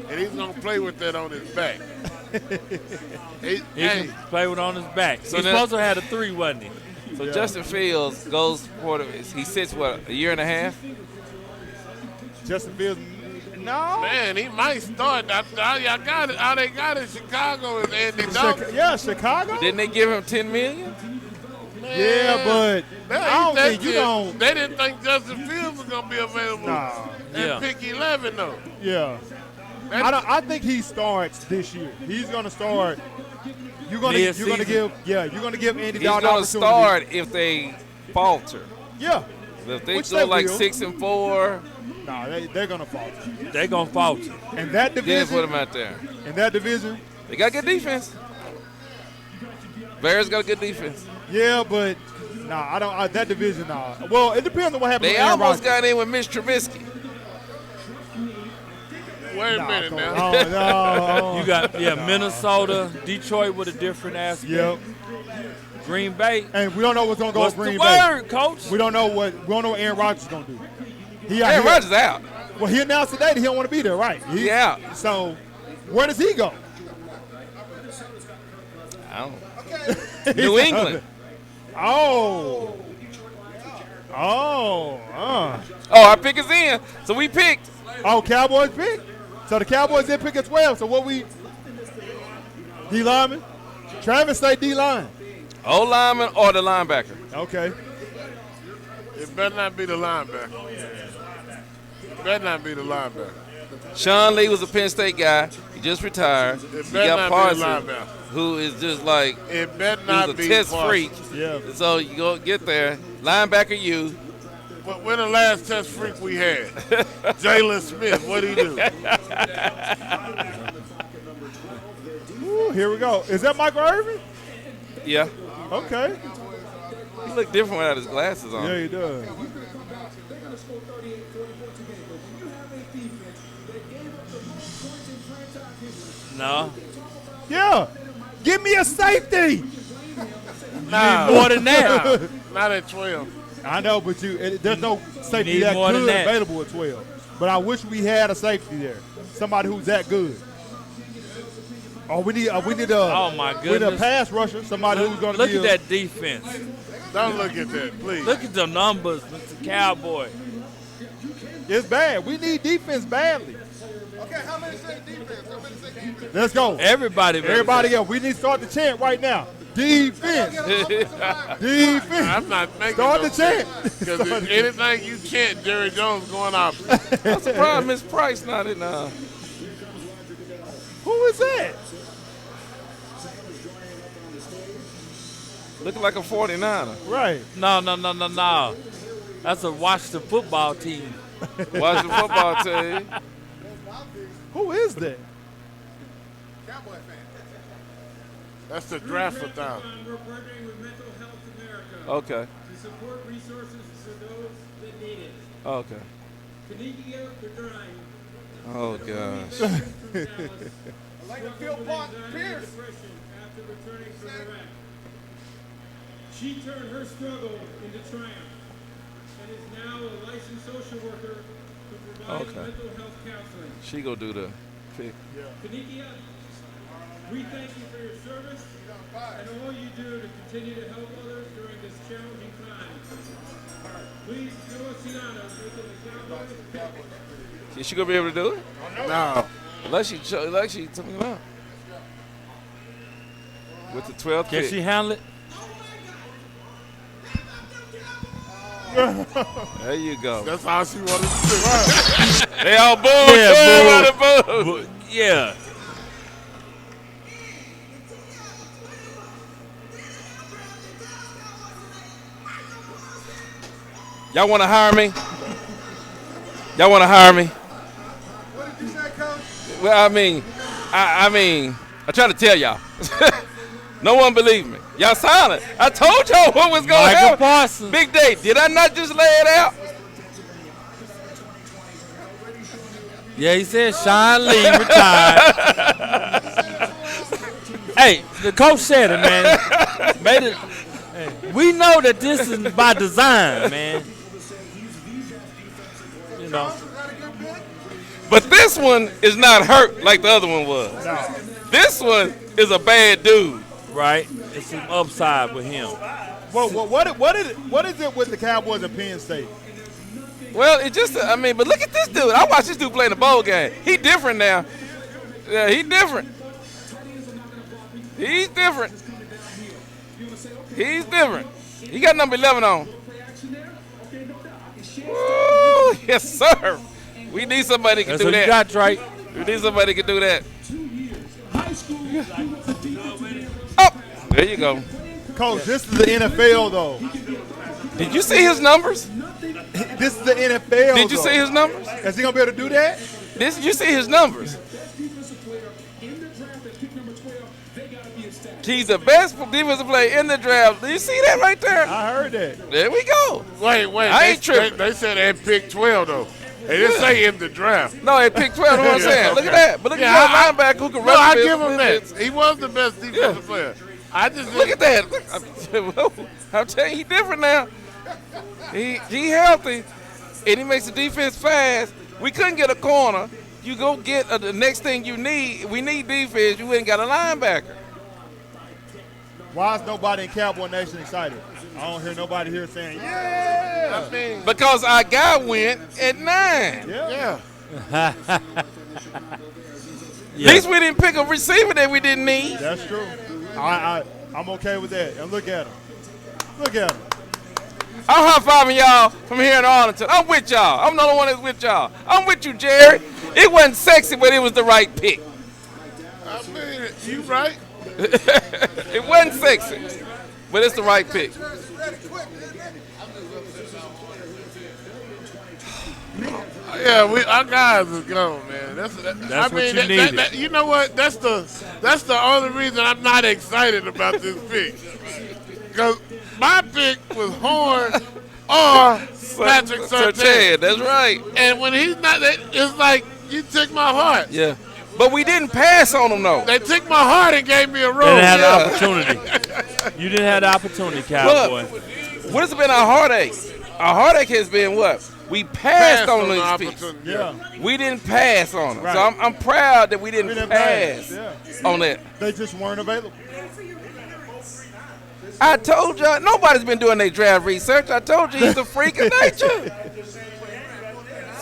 and he's going to play with that on his back. He can play with on his back. So he's supposed to have a 3, wasn't he? So Justin Fields goes for he sits a year and a half? Justin Fields. No. Man, he might start. All they got in Chicago is Andy Dalton. Chicago. Didn't they give him $10 million? Yeah, but I don't think you don't. They didn't think Justin Fields was going to be available. Nah. And pick 11 though. Yeah. I think he starts this year. He's going to start. You're going to give Andy He's Dalton going to start if they falter. Yeah. If they go like 6-4. Nah, they're going to falter. They're going to falter. And that division. Then put them out there. In that division. They got good defense. Bears got a good defense. Yeah, but I don't. That division, nah. Well, it depends on what happens. They almost got in with Mitch Trubisky. Wait a minute now. No. You got Minnesota, Detroit with a different aspect. Yep. Green Bay. And we don't know what's going to go What's with Green the Bay. word, Coach? We don't know what Aaron Rodgers is going to do. Aaron Rodgers out. Well, he announced today that he don't want to be there, right? He's out. So, where does he go? I don't know. New England. Oh, our pick is in. So we picked. Oh, Cowboys pick. So the Cowboys did pick at 12. So what we? D lineman. Travis say D line. O lineman or the linebacker. Okay. It better not be the linebacker. Sean Lee was a Penn State guy. He just retired. It He better got not be the Parson, linebacker. who is just like It better not he's a be test Parson. freak. Yeah. So you go get there. Linebacker you. But when the last test freak we had? Jalen Smith, what'd he do? Ooh, here we go. Is that Michael Irvin? Yeah. Okay. He look different without his glasses on. Yeah, he does. No. Yeah. Give me a safety. Nah, more than that. Not at 12. I know, but there's no safety need that more than good that. available at 12. But I wish we had a safety there. Somebody who's that good. Oh, we need Oh my we need a goodness. pass rusher. Somebody who's going to Look at that defense. Don't look at that, please. Look at the numbers, Mr. Cowboy. It's bad. We need defense badly. Okay, how many say defense? How many say defense? Let's go. Everybody. Everybody else. We need to start the chant right now. Defense. Defense. I'm not making Start no the chant. Because if anything you can't, Jerry Jones going opposite. I'm surprised Miss Price not in. Who is that? Looking like a 49er. Right. No. That's a Washington football team. Washington football team. Who is that? Cowboy fan. That's the draft for them. We're partnering with Mental Health America Okay. to support resources for those that need it. Okay. Kanikia Bedrine, Oh gosh. like a field block, Pierce. Depression after returning from Iraq. She turned her struggle into triumph and is now a licensed social worker who provides Okay. mental health counseling. She go do the pick. Kanikia, we thank you for your service and all you do to continue to help others during this challenging time. Please do us the honor of making the Cowboys. Is she gonna be able to do it? No. Unless she took me out. With the 12th Can pick. she handle it? There you go. That's all she wanted to do. They all booed. Yeah, Everybody booed. Yeah. Y'all want to hire me? Y'all want to hire me? What did you say, Coach? Well, I mean, I'm trying to tell y'all. No one believed me. Y'all silent. I told y'all what was going to Michael happen. Parsons. Big day. Did I not just lay it out? Yeah, he said Sean Lee retired. Hey, the coach said it, man. Made it. Hey, we know that this is by design, man. You know. But this one is not hurt like the other one was. No. This one is a bad dude. Right? It's some upside with him. Well, what is it with the Cowboys and Penn State? Well, it just, but look at this dude. I watched this dude play in the bowl game. He different now. Yeah, he different. He's different. He's different. He got number 11 on. Woo, yes, sir. We need somebody who can That's do what that. you got, Trey. We need somebody who can do that. Oh, there you go. Coach, this is the NFL, though. Did you see his numbers? This is the NFL. Did you though. see his numbers? Is he gonna be able to do that? You see his numbers. He's the best defensive player in the draft. Do you see that right there? I heard that. There we go. Wait. I ain't tripping. They said at pick 12, though. They didn't say in the draft. No, at pick 12, what I'm saying. Look at that. But look at that linebacker who can run. I the give him business. that. He was the best defensive player. I just Look at that. Look, I'm telling you, he different now. He healthy, and he makes the defense fast. We couldn't get a corner. You go get the next thing you need. We need defense. You ain't got a linebacker. Why is nobody in Cowboy Nation excited? I don't hear nobody here saying, yeah. Because our guy went at 9. Yeah. At least we didn't pick a receiver that we didn't need. That's true. I'm okay with that. And look at him. Look at him. I'm high-fiving y'all from here in Arlington. I'm with y'all. I'm the only one that's with y'all. I'm with you, Jerry. It wasn't sexy, but it was the right pick. I mean, you right. It wasn't sexy, but it's the right pick. Yeah, our guys is gone, man. That's what you needed. You know what? That's the only reason I'm not excited about this pick. Because my pick was Horn or Patrick Surtain. That's right. And when he's not, it's like you took my heart. Yeah. But we didn't pass on them, though. They took my heart and gave me a rose. Didn't have the opportunity. You didn't have the opportunity, Cowboy. Look, what has been our heartache? Our heartache has been what? We passed on these picks. Yeah. We didn't pass on them. Right. So I'm proud that we didn't pass on that. They just weren't available. I told y'all, nobody's been doing their draft research. I told you he's a freak of nature.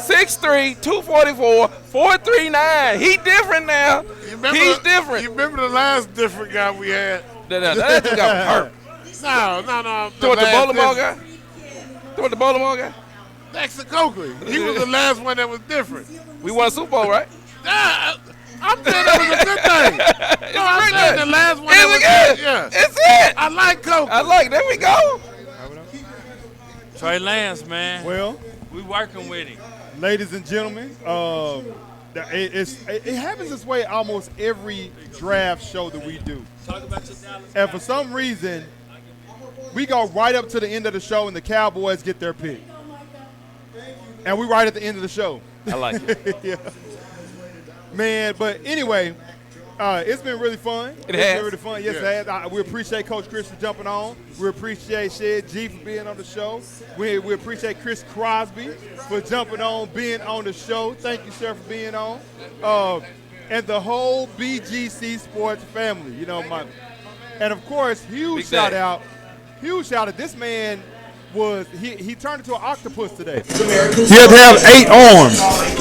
6'3", 244, 439. He different now. He's different. You remember the last different guy we had? That dude got hurt. No. Throw the bowling ball guy? Throw the bowling ball guy? Dexter Coakley. He was the last one that was different. We won a Super Bowl, right? I'm saying that was a good thing. No, I'm saying the last one that was good. Yeah. It's it. I like Coakley. I like. There we go. Trey Lance, man. Well, we working with him. Ladies and gentlemen, it happens this way almost every draft show that we do. Talk about your Dallas. And for some reason, we go right up to the end of the show and the Cowboys get their pick. And we right at the end of the show. I like it. Yeah. Man, but anyway, it's been really fun. It's been really fun. Yes, it has. We appreciate Coach Cris for jumping on. We appreciate Shed G for being on the show. We appreciate Chris Crosby for jumping on, being on the show. Thank you, sir, for being on. And the whole BGC Sports family. You know, and of course, huge shout out. This man he turned into an octopus today. He had to have 8 arms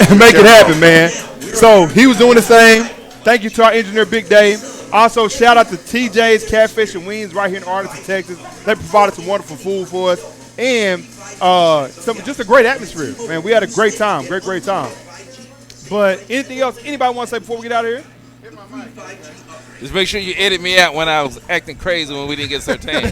and make it happen, man. So he was doing the same. Thank you to our engineer, BIGDAY. Also, shout out to TJ's Catfish Wings right here in Arlington, Texas. They provided some wonderful food for us. And just a great atmosphere, man. We had a great time, great time. But anything else anybody want to say before we get out of here? Just make sure you edit me out when I was acting crazy when we didn't get Sertan.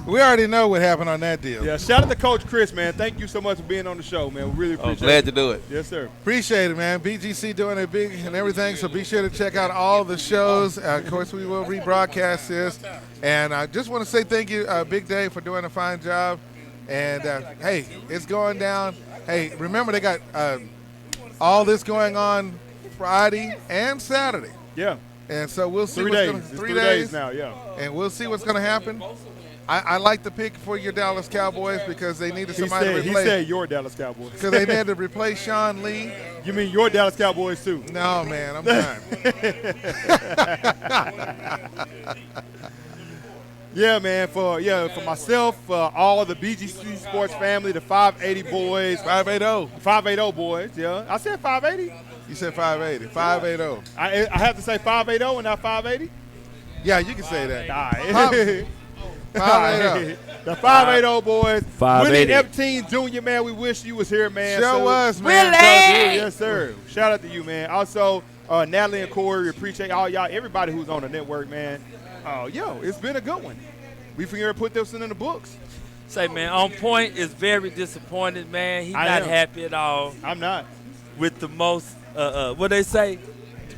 We already know what happened on that deal. Yeah, shout out to Coach Cris, man. Thank you so much for being on the show, man. We really appreciate it. Glad to do it. Yes, sir. Appreciate it, man. BGC doing it big and everything, so be sure to check out all the shows. Of course, we will rebroadcast this. And I just want to say thank you, BIGDAY, for doing a fine job. And, hey, it's going down. Hey, remember they got all this going on Friday and Saturday. Yeah. And so we'll see 3 what's days. going to 3 days now, yeah. And we'll see what's going to happen. I like the pick for your Dallas Cowboys because they needed somebody to replace. He said your Dallas Cowboys. Because they needed to replace Sean Lee. You mean your Dallas Cowboys too? No, man, I'm done. Yeah, man. For myself, all the BGC Sports family, the 580 boys. 580. 580 boys, yeah. I said 580. You said 580. 580. I have to say 580 and not 580? Yeah, you can say that. All right. 580. The 580 boys. 580. Willie Epstein Jr., man, we wish you was here, man. Sure was, man. Willie! Yes, sir. Shout out to you, man. Also, Natalie and Corey, we appreciate all y'all, everybody who's on the network, man. It's been a good one. We figured to put this in the books. Say, man, On Point is very disappointed, man. He's not happy at all. I'm not. With the most, what they say,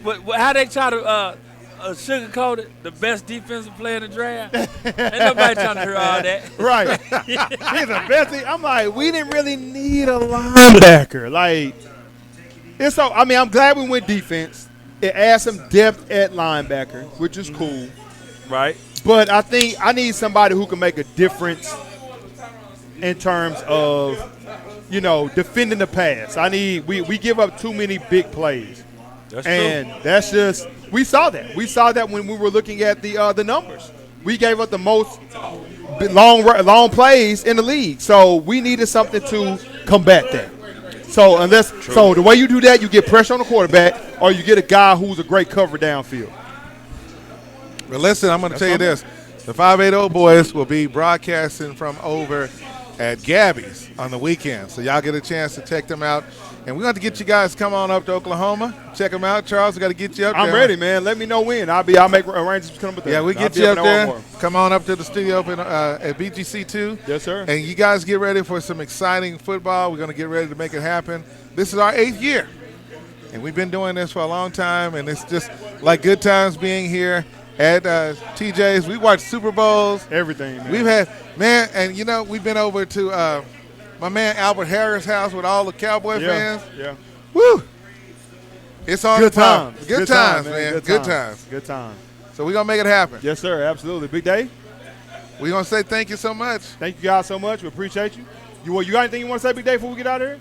how they try to sugarcoat it, the best defensive player in the draft. Ain't nobody trying to hear all that. Right. He's the best. I'm like, we didn't really need a linebacker. I'm glad we went defense. It adds some depth at linebacker, which is cool. Right. But I think I need somebody who can make a difference in terms of, defending the pass. We give up too many big plays. That's and true. That's just we saw that. We saw that when we were looking at the numbers. We gave up the most long plays in the league. So we needed something to combat that. So the way you do that, you get pressure on the quarterback, or you get a guy who's a great cover downfield. Well, listen, I'm going to tell you this. The 580 boys will be broadcasting from over at Gabby's on the weekend. So y'all get a chance to check them out. And we're going to get you guys come on up to Oklahoma. Check them out. Charles, we got to get you up there. I'm ready, man. Let me know when. I'll make arrangements to come up there. Yeah, we get you up there. Come on up to the studio at BGC2. Yes, sir. And you guys get ready for some exciting football. We're going to get ready to make it happen. This is our 8th year. And we've been doing this for a long time. And it's just like good times being here at TJ's. We watched Super Bowls. Everything, man. We've had, man, and we've been over to my man Albert Harris' house with all the Cowboy fans. Yeah. Woo! It's on Good the pop. times. Good times, man. Good times. Good times. So we're going to make it happen. Yes, sir. Absolutely. Big day. We're going to say thank you so much. Thank you guys so much. We appreciate you. You got anything you want to say, Big Day, before we get out of here?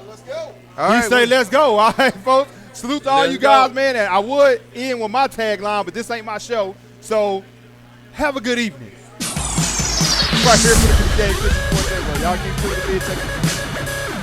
Let's go. All right, say let's go. All right, folks. Salute to all you guys, man. And I would end with my tagline, but this ain't my show. So have a good evening. Right here for the BGCsports Network. Y'all keep putting the big.